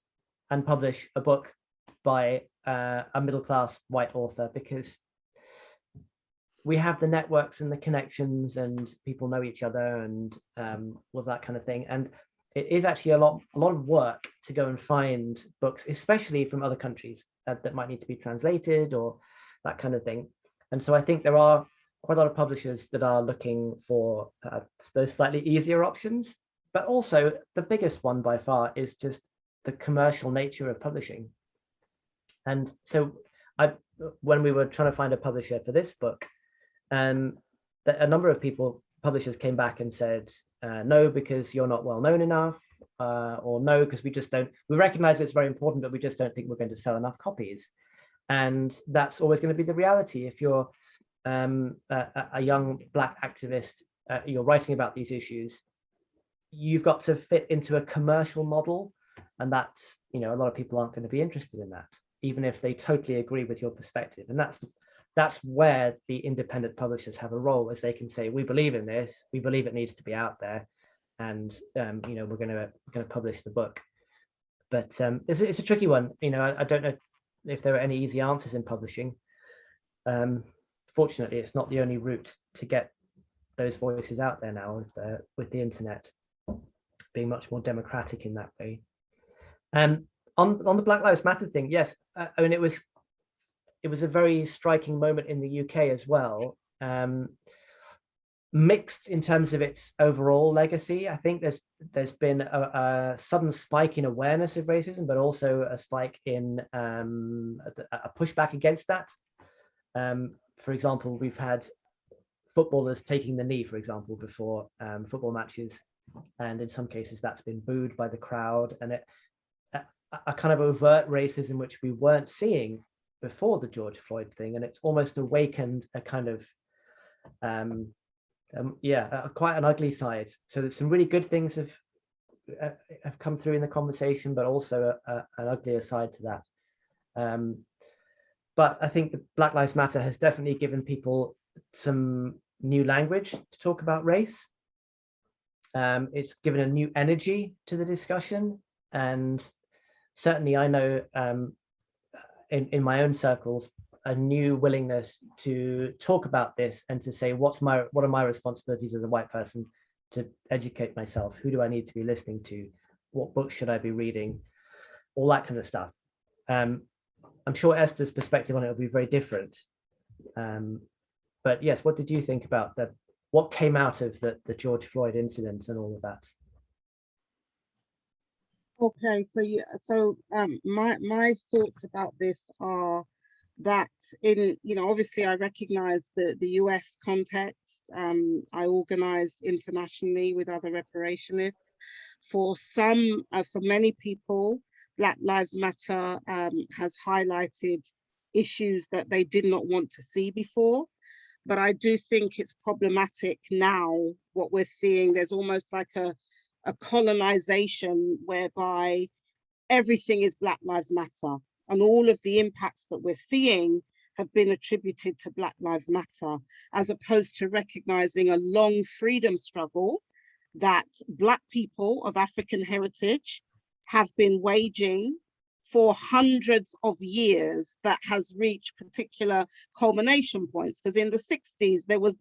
and publish a book by a middle-class white author, because we have the networks and the connections, and people know each other, and all that kind of thing. And it is actually a lot of work to go and find books, especially from other countries that might need to be translated or that kind of thing. And so I think there are quite a lot of publishers that are looking for those slightly easier options. But also the biggest one by far is just the commercial nature of publishing. And so when we were trying to find a publisher for this book, a number of publishers came back and said, no, because you're not well known enough, or no, because we recognize it's very important, but we just don't think we're going to sell enough copies. And that's always going to be the reality. If you're a young Black activist, you're writing about these issues, you've got to fit into a commercial model, and that's, a lot of people aren't going to be interested in that, even if they totally agree with your perspective. And that's where the independent publishers have a role, as they can say, we believe in this, we believe it needs to be out there, and we're going to publish the book. But it's a tricky one. I don't know if there are any easy answers in publishing. Fortunately, it's not the only route to get those voices out there now, with the internet being much more democratic in that way. On the Black Lives Matter thing, yes, I mean, it was a very striking moment in the UK as well. Mixed in terms of its overall legacy. I think there's been a sudden spike in awareness of racism, but also a spike in a pushback against that. For example, we've had footballers taking the knee, for example, before football matches, and in some cases that's been booed by the crowd, and a kind of overt racism which we weren't seeing before the George Floyd thing, and it's almost awakened a kind of quite an ugly side. So there's some really good things have come through in the conversation, but also an uglier side to that. But I think the Black Lives Matter has definitely given people some new language to talk about race. It's given a new energy to the discussion, and certainly I know in my own circles a new willingness to talk about this and to say, what are my responsibilities as a white person to educate myself? Who do I need to be listening to? What books should I be reading? All that kind of stuff. I'm sure Esther's perspective on it will be very different. But yes, what did you think about what came out of the George Floyd incident and all of that? Okay, so my thoughts about this are that obviously I recognize the US context. I organize internationally with other reparationists. For many people, Black Lives Matter has highlighted issues that they did not want to see before. But I do think it's problematic now, what we're seeing. There's almost like a colonization whereby everything is Black Lives Matter, and all of the impacts that we're seeing have been attributed to Black Lives Matter, as opposed to recognizing a long freedom struggle that Black people of African heritage have been waging for hundreds of years, that has reached particular culmination points. Because in the 60s, there was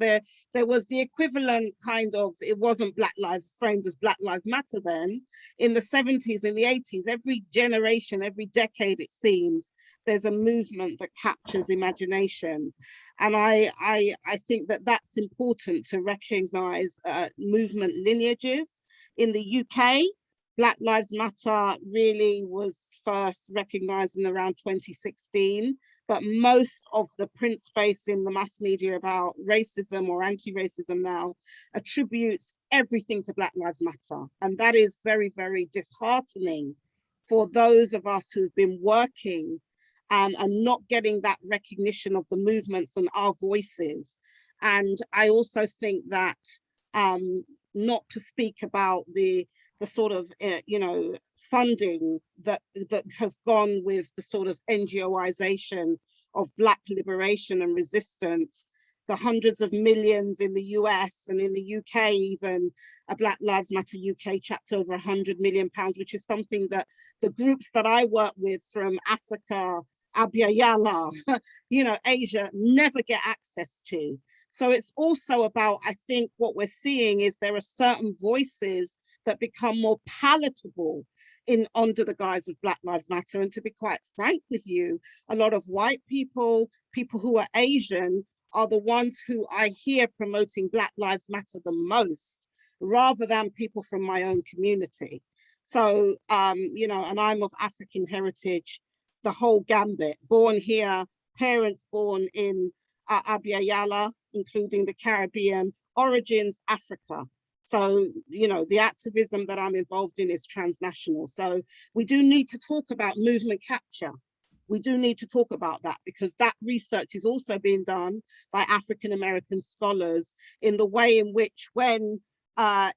the equivalent kind of, it wasn't Black Lives framed as Black Lives Matter then. In the 70s, in the 80s, every generation, every decade, it seems, there's a movement that captures imagination. And I think that that's important to recognize movement lineages. In the UK, Black Lives Matter really was first recognized in around 2016, but most of the print space in the mass media about racism or anti-racism now attributes everything to Black Lives Matter. And that is very, very disheartening for those of us who've been working and not getting that recognition of the movements and our voices. And I also think that not to speak about the sort of funding that has gone with the sort of NGOization of Black liberation and resistance, the hundreds of millions in the US and in the UK, even a Black Lives Matter UK chapter over £100 million, which is something that the groups that I work with from Africa, Abya Yala, Asia, never get access to. So it's also about, I think what we're seeing is there are certain voices that become more palatable under the guise of Black Lives Matter. And to be quite frank with you, a lot of white people, people who are Asian, are the ones who I hear promoting Black Lives Matter the most, rather than people from my own community. So, and I'm of African heritage, the whole gambit, born here, parents born in Abya Yala, including the Caribbean, origins Africa. So, the activism that I'm involved in is transnational. So we do need to talk about movement capture. We do need to talk about that, because that research is also being done by African-American scholars in the way in which when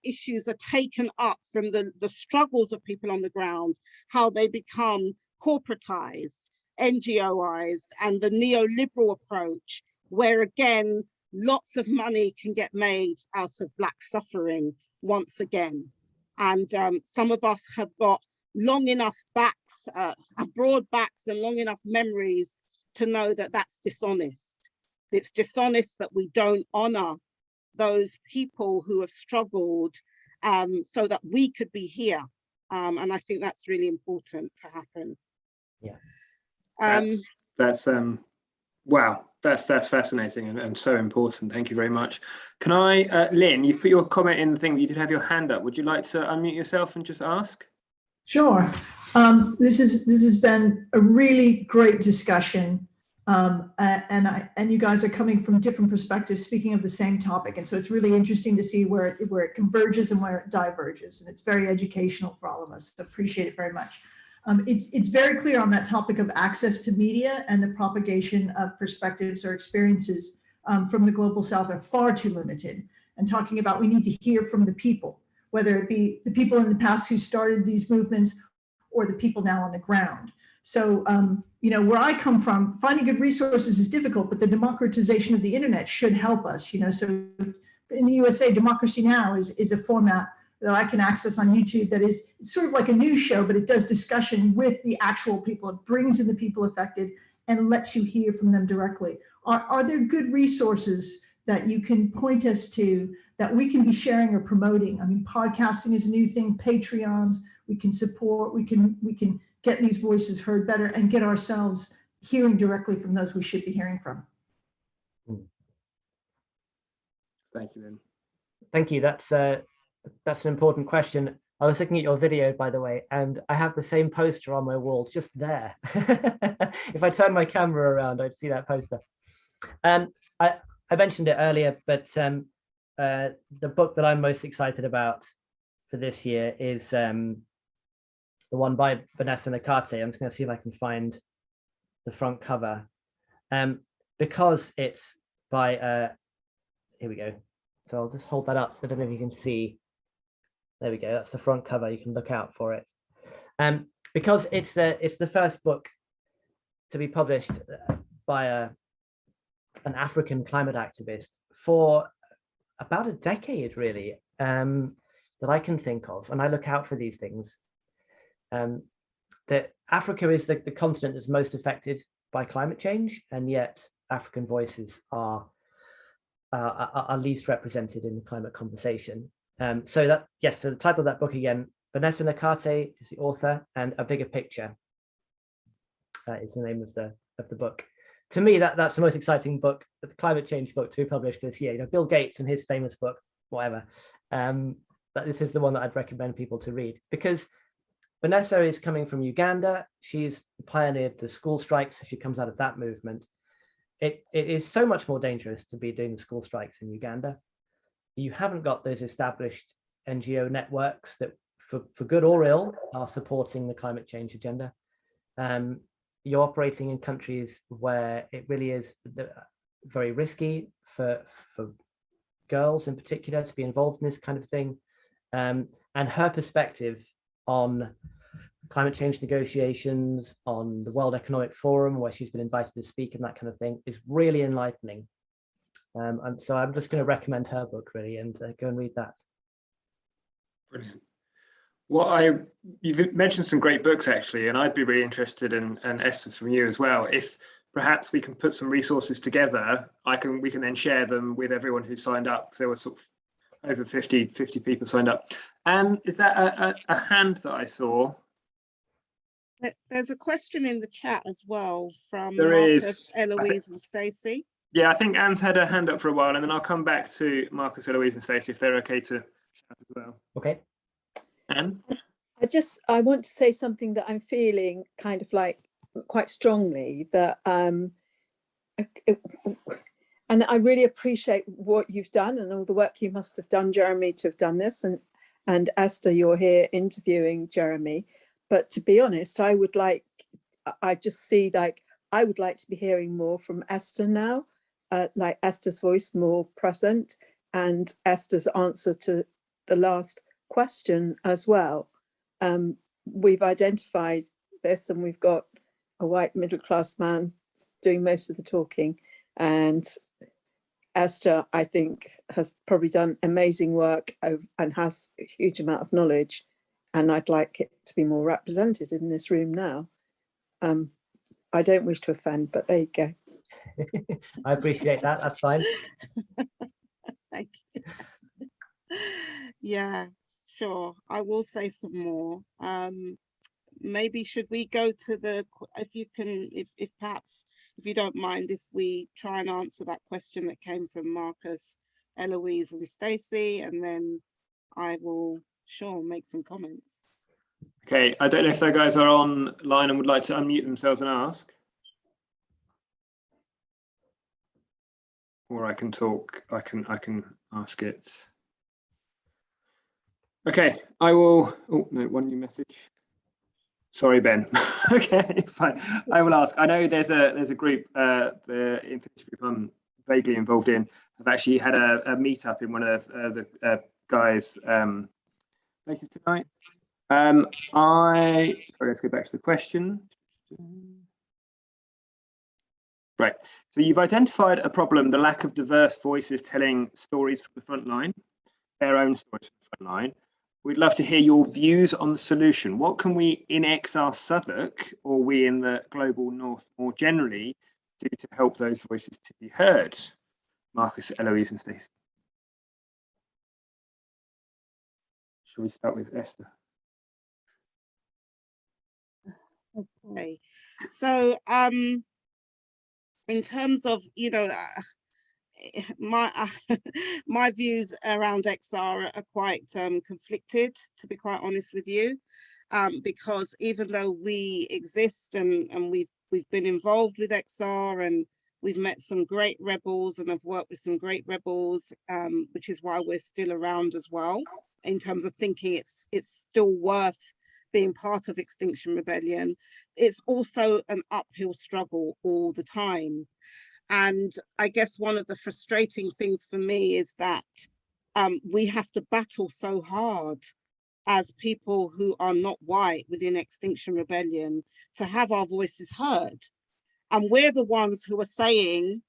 issues are taken up from the struggles of people on the ground, how they become corporatized, NGOized, and the neoliberal approach, where again, lots of money can get made out of Black suffering once again. And some of us have got long enough backs, broad backs and long enough memories to know that that's dishonest. It's dishonest that we don't honor those people who have struggled so that we could be here. And I think that's really important to happen. Yeah. Wow, that's fascinating and so important. Thank you very much. Can I, Lynn, you've put your comment in the thing, but you did have your hand up. Would you like to unmute yourself and just ask? Sure. This has been a really great discussion, and you guys are coming from different perspectives, speaking of the same topic, and so it's really interesting to see where it converges and where it diverges, and it's very educational for all of us. So appreciate it very much. It's very clear on that topic of access to media and the propagation of perspectives or experiences from the global South are far too limited. And talking about we need to hear from the people, whether it be the people in the past who started these movements or the people now on the ground. So, where I come from, finding good resources is difficult, but the democratization of the internet should help us. So in the USA, Democracy Now! is a format that I can access on YouTube that is sort of like a news show, but it does discussion with the actual people. It brings in the people affected and lets you hear from them directly. Are there good resources that you can point us to that we can be sharing or promoting? I mean, podcasting is a new thing, Patreons, we can support, we can get these voices heard better and get ourselves hearing directly from those we should be hearing from. Thank you, Lynn. Thank you. That's an important question. I was looking at your video, by the way, and I have the same poster on my wall just there. If I turn my camera around, I'd see that poster. I mentioned it earlier, but the book that I'm most excited about for this year is the one by Vanessa Nakate. I'm just going to see if I can find the front cover, because it's by, here we go. So I'll just hold that up. So I don't know if you can see. There we go. That's the front cover. You can look out for it. Because it's the first book to be published by an African climate activist for about a decade, really, that I can think of, and I look out for these things. That Africa is the continent that's most affected by climate change, and yet African voices are least represented in the climate conversation. So the title of that book again, Vanessa Nakate is the author, and A Bigger Picture is the name of the book. To me, that's the most exciting book, the climate change book to be published this year. You know, Bill Gates and his famous book, whatever. But this is the one that I'd recommend people to read, because Vanessa is coming from Uganda. She's pioneered the school strikes. She comes out of that movement. It is so much more dangerous to be doing the school strikes in Uganda. You haven't got those established NGO networks that, for good or ill, are supporting the climate change agenda. You're operating in countries where it really is very risky for girls in particular to be involved in this kind of thing. And her perspective on climate change negotiations, on the World Economic Forum, where she's been invited to speak and that kind of thing, is really enlightening. And so I'm just going to recommend her book, really, and go and read that. Brilliant. Well, you've mentioned some great books, actually, and I'd be really interested in, and Esther, from you as well, if perhaps we can put some resources together, we can then share them with everyone who signed up. There were sort of over 50 people signed up. Is that a hand that I saw? There's a question in the chat as well from There Marcus, is. Eloise and Stacey. Yeah, I think Anne's had her hand up for a while, and then I'll come back to Marcus, Eloise and Stacey if they're okay to chat as well. Okay. Anne? I want to say something that I'm feeling kind of like quite strongly, that and I really appreciate what you've done and all the work you must have done, Jeremy, to have done this, and Esther, you're here interviewing Jeremy. But to be honest, I would like to be hearing more from Esther now, like Esther's voice more present, and Esther's answer to the last question as well. We've identified this, and we've got a white middle-class man doing most of the talking, and Esther, I think, has probably done amazing work and has a huge amount of knowledge, and I'd like it to be more represented in this room now. I don't wish to offend, but there you go. I appreciate that. That's fine. Thank you. Yeah, sure. I will say some more. Maybe should we go to if you don't mind, if we try and answer that question that came from Marcus, Eloise and Stacey, and then I will make some comments. Okay, I don't know if those guys are online and would like to unmute themselves and ask. Or I can talk, I can ask it. Okay, I will, oh no, one new message. Sorry, Ben. Okay, fine. I will ask. I know there's a group, the Infinity group I'm vaguely involved in, have actually had a meetup in one of the guys' places tonight. Sorry, let's go back to the question. Right, so you've identified a problem, the lack of diverse voices telling stories from the front line, their own stories from the front line. We'd love to hear your views on the solution. What can we in XR Southwark, or we in the global north more generally, do to help those voices to be heard? Marcus, Eloise and Stacey. Shall we start with Esther? Okay, so in terms of, you know, my views around XR are quite conflicted, to be quite honest with you, because even though we exist and we've been involved with XR and we've met some great rebels and have worked with some great rebels, which is why we're still around as well, in terms of thinking it's still worth being part of Extinction Rebellion. It's also an uphill struggle all the time. And I guess one of the frustrating things for me is that we have to battle so hard as people who are not white within Extinction Rebellion to have our voices heard. And we're the ones who are saying,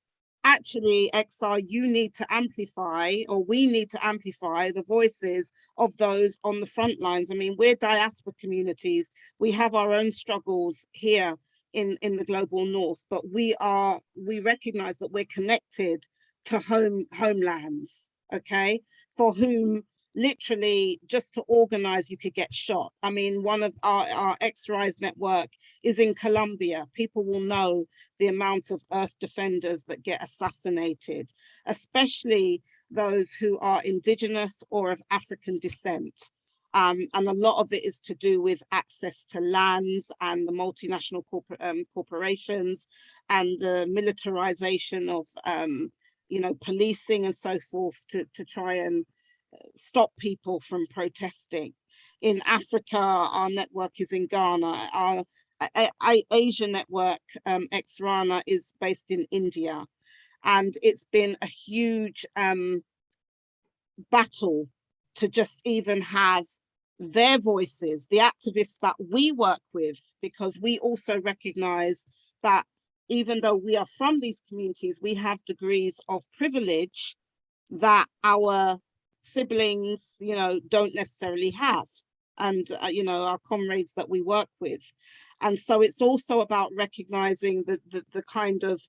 actually, XR, you need to amplify, or we need to amplify the voices of those on the front lines. I mean, we're diaspora communities. We have our own struggles here in the global north, but we recognize that we're connected to homelands, okay, for whom literally just to organize you could get shot. I mean, one of our XRISN network is in Colombia. People will know the amount of earth defenders that get assassinated, especially those who are indigenous or of African descent. And a lot of it is to do with access to lands and the multinational corporations and the militarization of you know, policing and so forth to try and stop people from protesting. In Africa, our network is in Ghana. Our Asia network, XRANA, is based in India. And it's been a huge battle to just even have their voices, the activists that we work with, because we also recognize that even though we are from these communities, we have degrees of privilege that our siblings, you know, don't necessarily have, and you know, our comrades that we work with. And so it's also about recognizing the kind of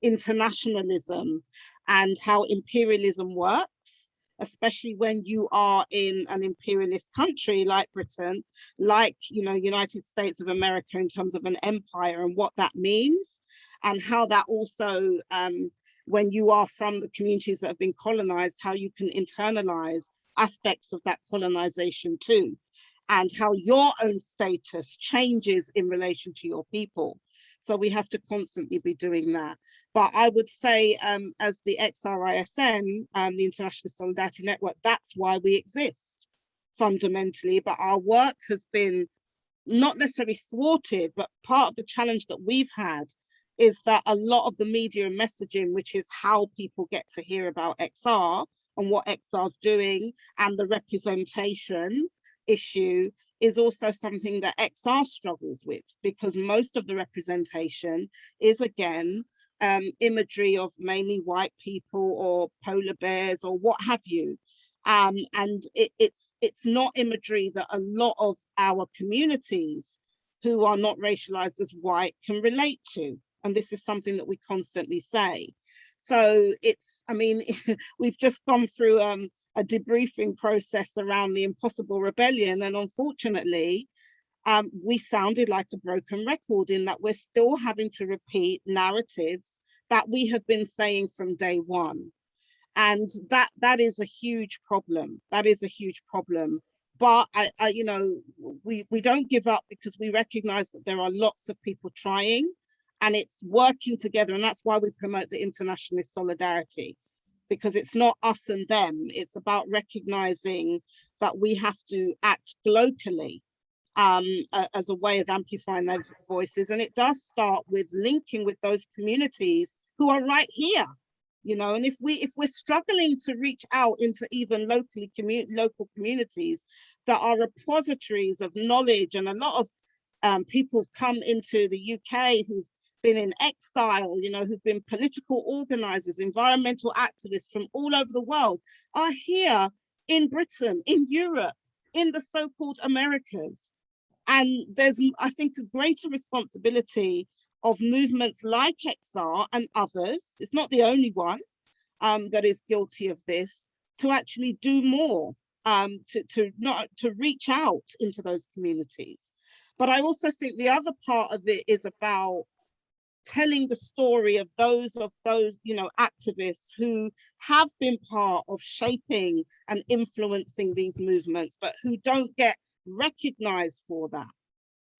internationalism and how imperialism works, especially when you are in an imperialist country like Britain, like, you know, United States of America, in terms of an empire, and what that means, and how that also when you are from the communities that have been colonized, how you can internalize aspects of that colonization too, and how your own status changes in relation to your people. So we have to constantly be doing that. But I would say, as the XRISN, the International Solidarity Network, that's why we exist fundamentally. But our work has been not necessarily thwarted, but part of the challenge that we've had is that a lot of the media and messaging, which is how people get to hear about XR and what XR's doing, and the representation issue, is also something that XR struggles with, because most of the representation is, again, imagery of mainly white people or polar bears or what have you. And it's not imagery that a lot of our communities who are not racialized as white can relate to. And this is something that we constantly say. So it's, I mean, we've just gone through a debriefing process around the Impossible Rebellion. And unfortunately, we sounded like a broken record in that we're still having to repeat narratives that we have been saying from day one. And that is a huge problem. That is a huge problem. But I you know, we don't give up, because we recognize that there are lots of people trying, and it's working together. And that's why we promote the internationalist solidarity, because it's not us and them. It's about recognizing that we have to act locally as a way of amplifying those voices. And it does start with linking with those communities who are right here, you know. And if we're struggling to reach out into even local communities that are repositories of knowledge, and a lot of people have come into the UK who've been in exile, you know, who've been political organizers, environmental activists from all over the world, are here in Britain, in Europe, in the so-called Americas. And there's, I think, a greater responsibility of movements like XR and others, it's not the only one that is guilty of this, to actually do more, to reach out into those communities. But I also think the other part of it is about telling the story of those, you know, activists who have been part of shaping and influencing these movements, but who don't get recognized for that.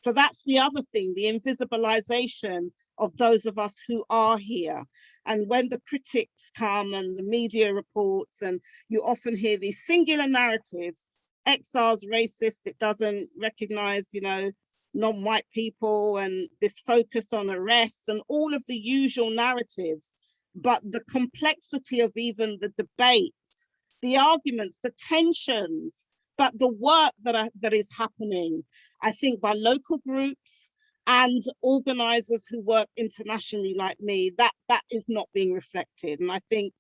So that's the other thing, the invisibilization of those of us who are here. And when the critics come and the media reports, and you often hear these singular narratives, XR's racist, it doesn't recognize, you know, non-white people, and this focus on arrests and all of the usual narratives. But the complexity of even the debates, the arguments, the tensions, but the work that is happening, I think, by local groups and organizers who work internationally like me, that is not being reflected. And I think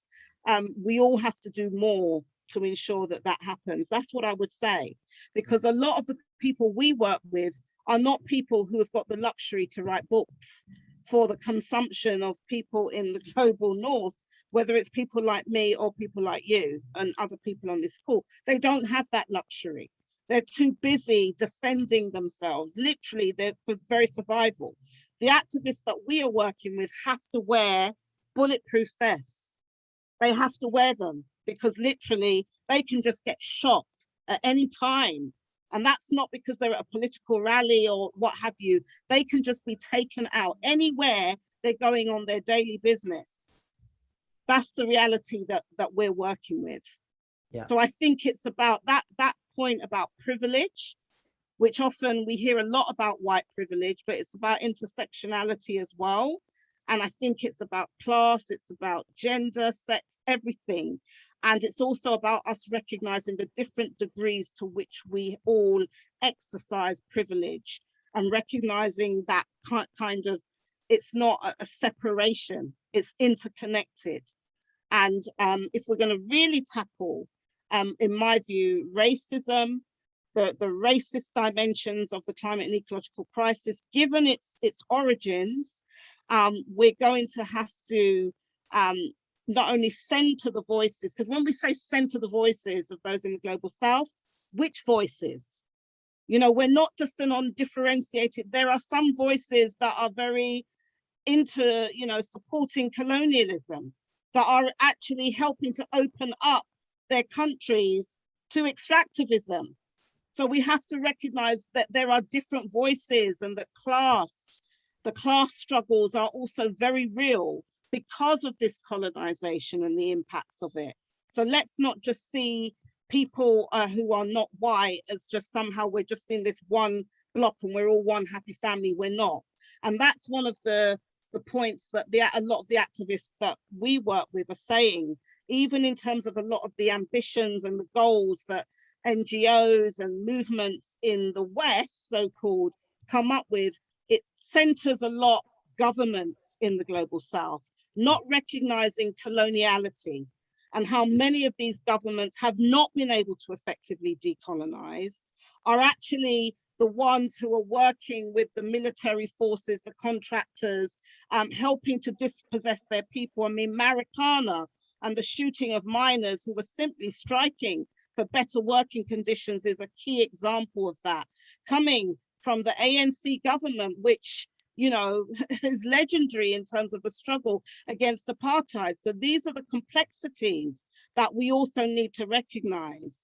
we all have to do more to ensure that that happens. That's what I would say, because a lot of the people we work with are not people who have got the luxury to write books for the consumption of people in the global north, whether it's people like me or people like you and other people on this call. They don't have that luxury. They're too busy defending themselves. Literally, they're for very survival. The activists that we are working with have to wear bulletproof vests. They have to wear them because literally they can just get shot at any time. And that's not because they're at a political rally or what have you. They can just be taken out anywhere they're going on their daily business. That's the reality that we're working with. Yeah. So I think it's about that point about privilege, which often we hear a lot about white privilege, but it's about intersectionality as well. And I think it's about class, it's about gender, sex, everything. And it's also about us recognizing the different degrees to which we all exercise privilege and recognizing that kind of, it's not a separation, it's interconnected. And if we're going to really tackle, in my view, racism, the racist dimensions of the climate and ecological crisis, given its origins, we're going to have to not only center the voices, because when we say center the voices of those in the global south, which voices? You know, we're not just an undifferentiated, there are some voices that are very into, you know, supporting colonialism, that are actually helping to open up their countries to extractivism. So we have to recognize that there are different voices, and the class struggles are also very real because of this colonization and the impacts of it. So let's not just see people who are not white as just somehow we're just in this one block and we're all one happy family. We're not. And that's one of the points that a lot of the activists that we work with are saying, even in terms of a lot of the ambitions and the goals that NGOs and movements in the West, so-called, come up with, it centers a lot governments in the global south, not recognizing coloniality and how many of these governments have not been able to effectively decolonize, are actually the ones who are working with the military forces, the contractors, helping to dispossess their people. I mean, Marikana and the shooting of miners who were simply striking for better working conditions is a key example of that, coming from the ANC government, which, you know, is legendary in terms of the struggle against apartheid. So these are the complexities that we also need to recognize.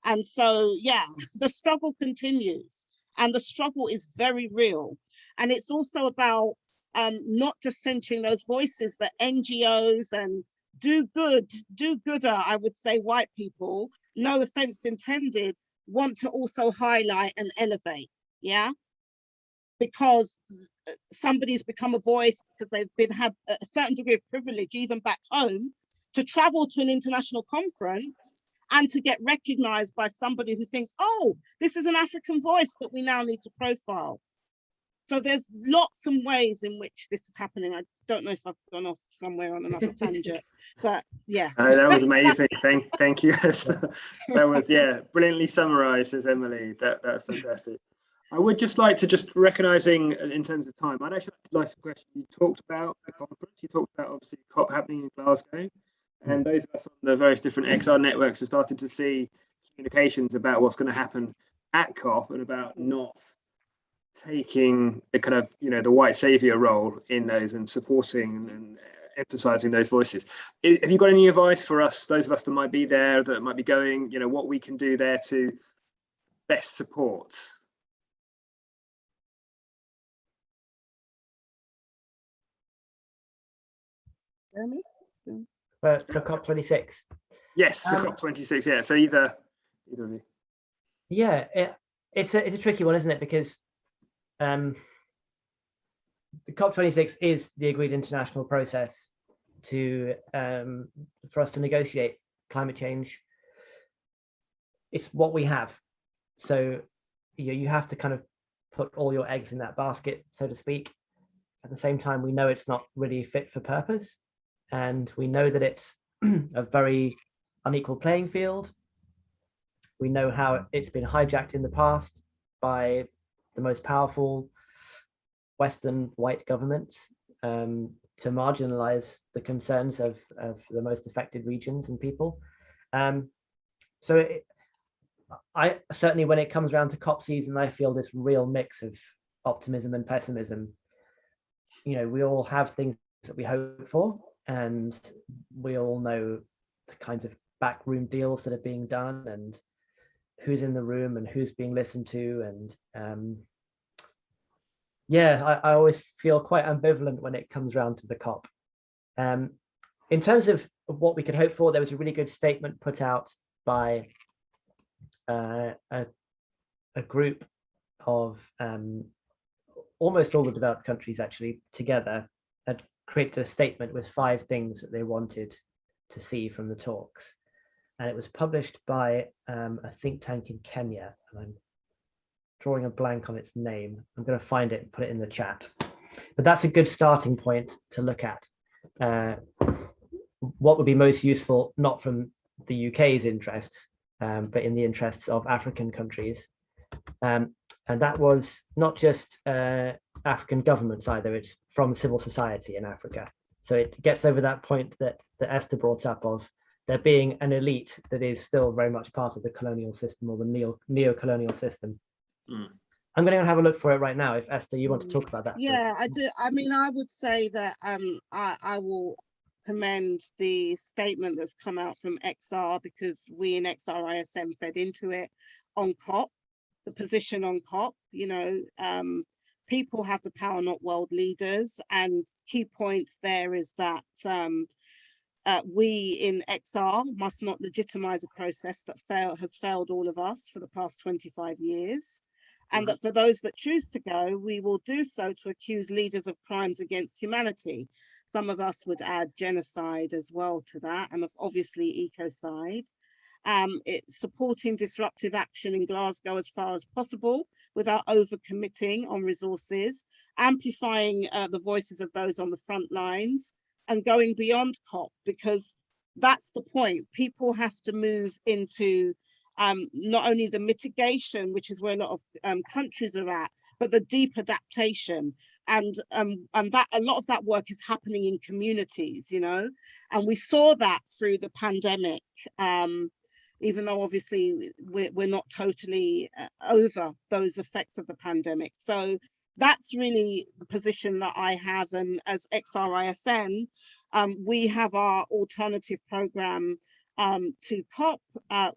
And so, yeah, the struggle continues, and the struggle is very real. And it's also about not just centering those voices, but NGOs and do-gooder, I would say, white people, no offense intended, want to also highlight and elevate, yeah? Because somebody's become a voice because they've had a certain degree of privilege, even back home, to travel to an international conference and to get recognized by somebody who thinks, oh, this is an African voice that we now need to profile. So there's lots of ways in which this is happening. I don't know if I've gone off somewhere on another tangent, but yeah. That was amazing. Thank you, Esther. That was, yeah, brilliantly summarized, says Emily. That's fantastic. I would just like to, just recognizing in terms of time, I'd actually like to question, you talked about the conference, you talked about obviously COP happening in Glasgow, and those of us on the various different XR networks have started to see communications about what's going to happen at COP and about not taking the kind of, you know, the white savior role in those and supporting and emphasizing those voices. Have you got any advice for us, those of us that might be there, that might be going, you know, what we can do there to best support? Jeremy? For COP26? Yes, for COP26, yeah. So either of you. Yeah, it's a tricky one, isn't it? Because the COP26 is the agreed international process to for us to negotiate climate change. It's what we have. So you have to kind of put all your eggs in that basket, so to speak. At the same time, we know it's not really fit for purpose. And we know that it's a very unequal playing field. We know how it's been hijacked in the past by the most powerful Western white governments to marginalize the concerns of the most affected regions and people. I certainly, when it comes around to COP season, I feel this real mix of optimism and pessimism. You know, we all have things that we hope for, and we all know the kinds of backroom deals that are being done and who's in the room and who's being listened to. And yeah, I always feel quite ambivalent when it comes around to the COP. In terms of what we could hope for, there was a really good statement put out by a group of almost all the developed countries actually together had created a statement with 5 things that they wanted to see from the talks. And it was published by a think tank in Kenya, and I'm drawing a blank on its name. I'm going to find it and put it in the chat. But that's a good starting point to look at. What would be most useful, not from the UK's interests, but in the interests of African countries. And that was not just African governments either, it's from civil society in Africa. So it gets over that point that Esther brought up of there being an elite that is still very much part of the colonial system or the neo-colonial system. I'm going to have a look for it right now. If Esther, you want to talk about that. Yeah, I do. I mean, I would say that I will commend the statement that's come out from XR, because we in XRISM fed into it on COP, the position on COP. You know, people have the power, not world leaders. And key points there is that we in XR must not legitimize a process that has failed all of us for the past 25 years. And that for those that choose to go, we will do so to accuse leaders of crimes against humanity. Some of us would add genocide as well to that, and obviously ecocide. It's supporting disruptive action in Glasgow as far as possible without overcommitting on resources, amplifying the voices of those on the front lines, and going beyond COP, because that's the point. People have to move into not only the mitigation, which is where a lot of countries are at, but the deep adaptation. And that a lot of that work is happening in communities, you know, and we saw that through the pandemic, even though obviously we're not totally over those effects of the pandemic. So that's really the position that I have. And as XRISN, we have our alternative program to COP,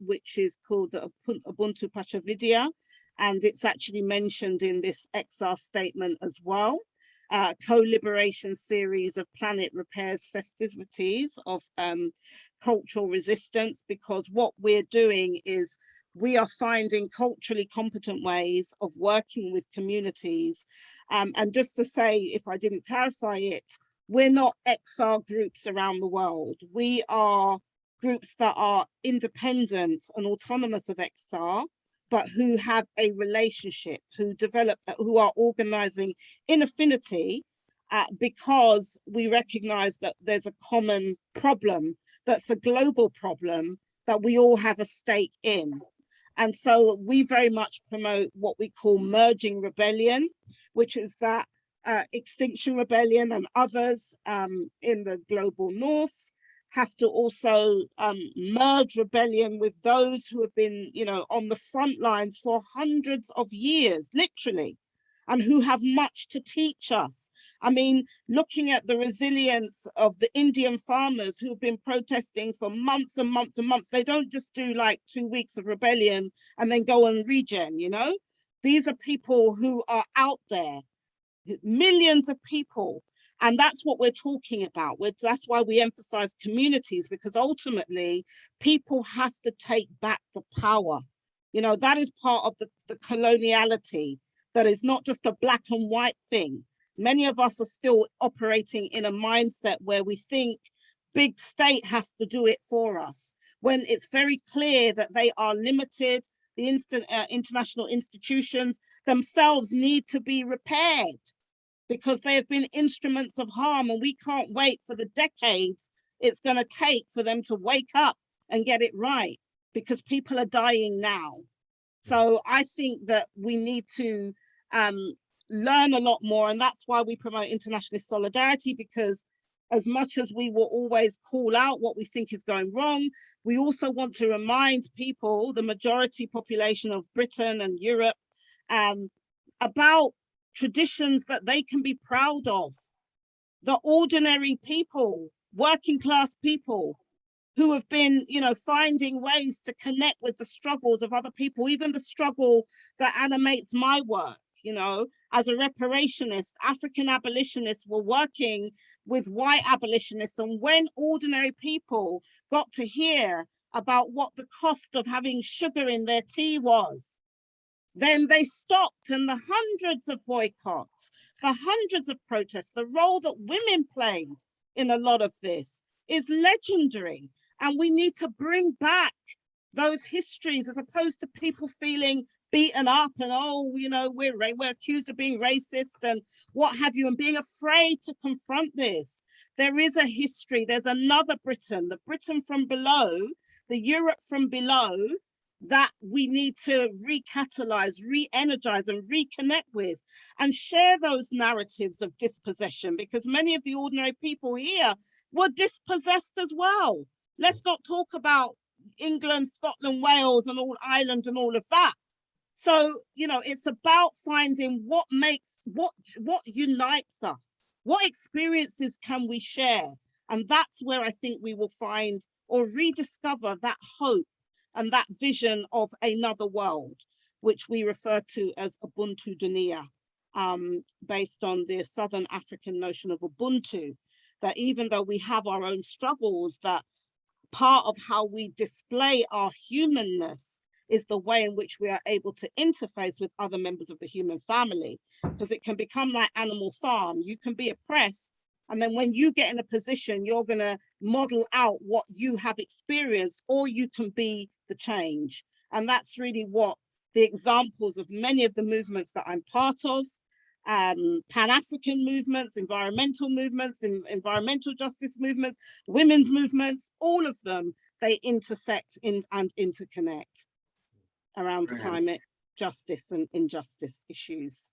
which is called the Ubuntu Pachavidia, and it's actually mentioned in this XR statement as well. Co-liberation series of planet repairs festivities of cultural resistance, because what we're doing is we are finding culturally competent ways of working with communities. And just to say, if I didn't clarify it, we're not XR groups around the world. We are groups that are independent and autonomous of XR, but who have a relationship, who are organizing in affinity, because we recognize that there's a common problem that's a global problem that we all have a stake in. And so we very much promote what we call merging rebellion, which is that Extinction Rebellion and others in the global north have to also merge rebellion with those who have been, you know, on the front lines for hundreds of years, literally, and who have much to teach us. I mean, looking at the resilience of the Indian farmers who've been protesting for months and months and months, they don't just do like 2 weeks of rebellion and then go and regen, you know? These are people who are out there, millions of people. And that's what we're talking about. That's why we emphasize communities, because ultimately people have to take back the power. You know, that is part of the coloniality, that is not just a black and white thing. Many of us are still operating in a mindset where we think big state has to do it for us, when it's very clear that they are limited, the international institutions themselves need to be repaired, because they have been instruments of harm, and we can't wait for the decades it's going to take for them to wake up and get it right, because people are dying now. So I think that we need to learn a lot more, and that's why we promote internationalist solidarity, because as much as we will always call out what we think is going wrong, we also want to remind people, the majority population of Britain and Europe, about traditions that they can be proud of. The ordinary people, working class people, who have been, you know, finding ways to connect with the struggles of other people, even the struggle that animates my work. You know, as a reparationist, African abolitionists were working with white abolitionists, and when ordinary people got to hear about what the cost of having sugar in their tea was, then they stopped, and the hundreds of boycotts, the hundreds of protests, the role that women played in a lot of this is legendary. And we need to bring back those histories, as opposed to people feeling beaten up and, oh, you know, we're accused of being racist and what have you, and being afraid to confront this. There is a history. There's another Britain, the Britain from below, the Europe from below, that we need to recatalyze, re-energize and reconnect with, and share those narratives of dispossession, because many of the ordinary people here were dispossessed as well. Let's not talk about England, Scotland, Wales and all Ireland and all of that. So, you know, it's about finding what makes, what unites us, what experiences can we share, and that's where I think we will find or rediscover that hope and that vision of another world, which we refer to as Ubuntu Dunia, based on the Southern African notion of Ubuntu, that even though we have our own struggles, that part of how we display our humanness is the way in which we are able to interface with other members of the human family, because it can become like Animal Farm. You can be oppressed, and then when you get in a position, you're going to model out what you have experienced, or you can be the change. And that's really what the examples of many of the movements that I'm part of, Pan-African movements, environmental justice movements, women's movements, all of them, they intersect in and interconnect around climate justice and injustice issues.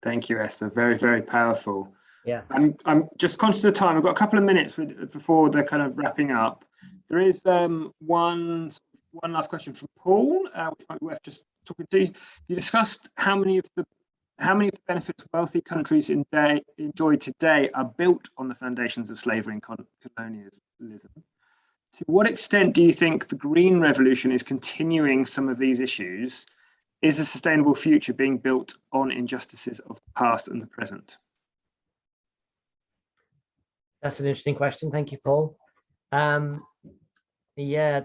Thank you, Esther. Very, very powerful. Yeah. I'm just conscious of time. I've got a couple of minutes before they're kind of wrapping up. There is one last question from Paul, which might be worth just talking to. You discussed how many of the benefits wealthy countries enjoy today are built on the foundations of slavery and colonialism. To what extent do you think the Green Revolution is continuing some of these issues? Is a sustainable future being built on injustices of the past and the present? That's an interesting question. Thank you, Paul. Yeah,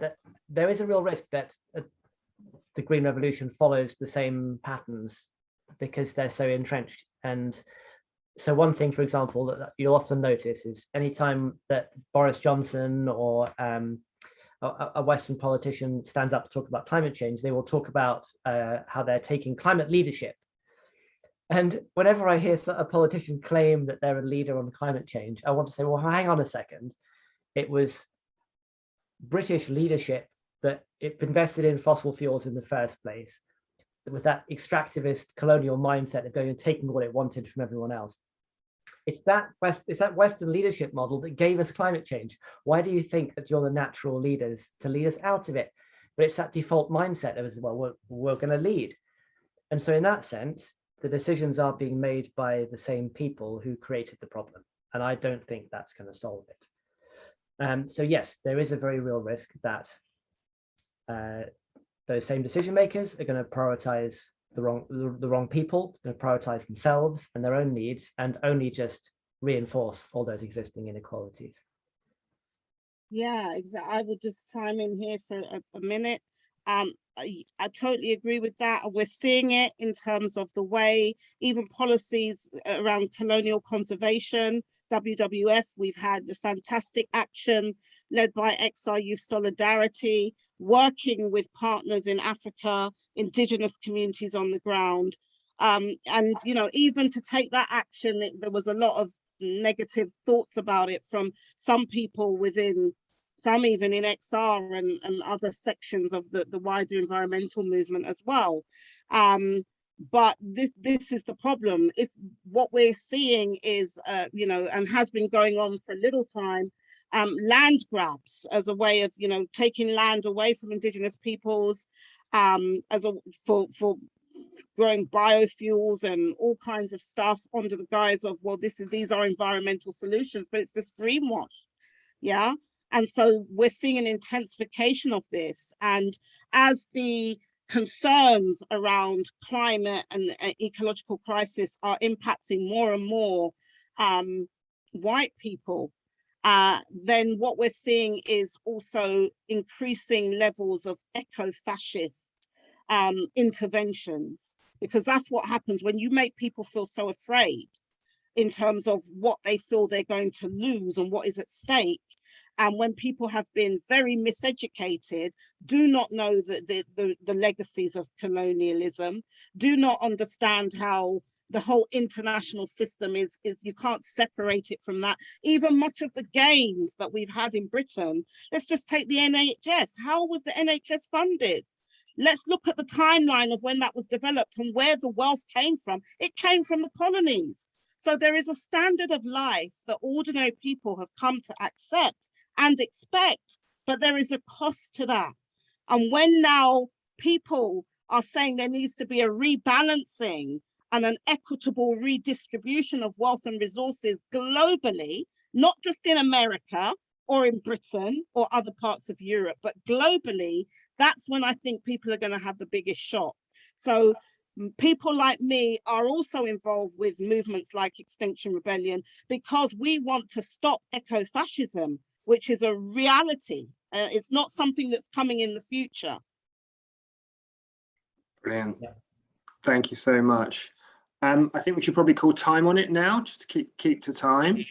there is a real risk that the Green Revolution follows the same patterns because they're so entrenched. And so one thing, for example, that you'll often notice is anytime that Boris Johnson or a Western politician stands up to talk about climate change, they will talk about how they're taking climate leadership. And whenever I hear a politician claim that they're a leader on climate change, I want to say, well, hang on a second. It was British leadership that it invested in fossil fuels in the first place, with that extractivist colonial mindset of going and taking what it wanted from everyone else. It's that Western leadership model that gave us climate change. Why do you think that you're the natural leaders to lead us out of it? But it's that default mindset of, well, we're going to lead. And so in that sense, the decisions are being made by the same people who created the problem. And I don't think that's going to solve it. So yes, there is a very real risk that those same decision makers are going to prioritize the wrong people, going to prioritize themselves and their own needs, and only just reinforce all those existing inequalities. Yeah, exactly. I would just chime in here for a minute. I totally agree with that. We're seeing it in terms of the way even policies around colonial conservation, WWF, we've had a fantastic action led by XR Youth Solidarity, working with partners in Africa, indigenous communities on the ground. And, you know, even to take that action, there was a lot of negative thoughts about it from some people within, some even in XR and other sections of the wider environmental movement as well. But this is the problem. If what we're seeing is, you know, and has been going on for a little time, land grabs as a way of, you know, taking land away from indigenous peoples, for growing biofuels and all kinds of stuff under the guise of, well, these are environmental solutions, but it's just greenwash. Yeah. And so we're seeing an intensification of this. And as the concerns around climate and ecological crisis are impacting more and more white people, then what we're seeing is also increasing levels of eco-fascist interventions, because that's what happens when you make people feel so afraid in terms of what they feel they're going to lose and what is at stake. And when people have been very miseducated, do not know the legacies of colonialism, do not understand how the whole international system is you can't separate it from that. Even much of the gains that we've had in Britain, let's just take the NHS. How was the NHS funded? Let's look at the timeline of when that was developed and where the wealth came from. It came from the colonies. So there is a standard of life that ordinary people have come to accept and expect, but there is a cost to that. And when now people are saying there needs to be a rebalancing and an equitable redistribution of wealth and resources globally, not just in America or in Britain or other parts of Europe, but globally, that's when I think people are going to have the biggest shock. So people like me are also involved with movements like Extinction Rebellion because we want to stop eco-fascism, which is a reality. It's not something that's coming in the future. Brilliant. Yeah. Thank you so much. I think we should probably call time on it now, just to keep to time.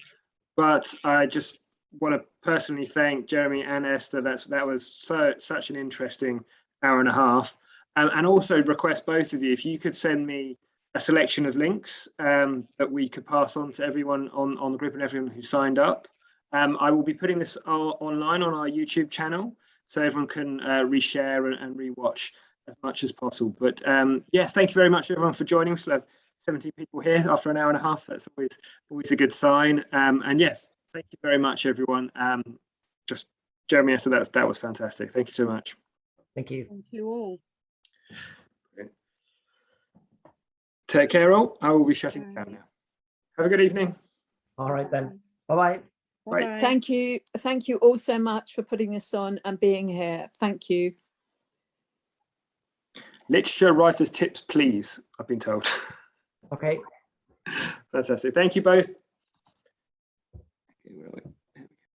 But I just want to personally thank Jeremy and Esther. That was such an interesting hour and a half. And also request both of you, if you could send me a selection of links that we could pass on to everyone on the group and everyone who signed up. I will be putting this online on our YouTube channel, so everyone can reshare and rewatch as much as possible. But yes, thank you very much everyone for joining. We still have 70 people here after an hour and a half. That's always a good sign. And yes, thank you very much everyone. Just Jeremy, so that was fantastic. Thank you so much. Thank you. Thank you all. Take care all. I will be shutting down now. Have a good evening. All right then. Bye-bye. Bye. Thank you all so much for putting this on and being here. Thank you. Literature writers tips, please, I've been told. Okay. Fantastic. Thank you both.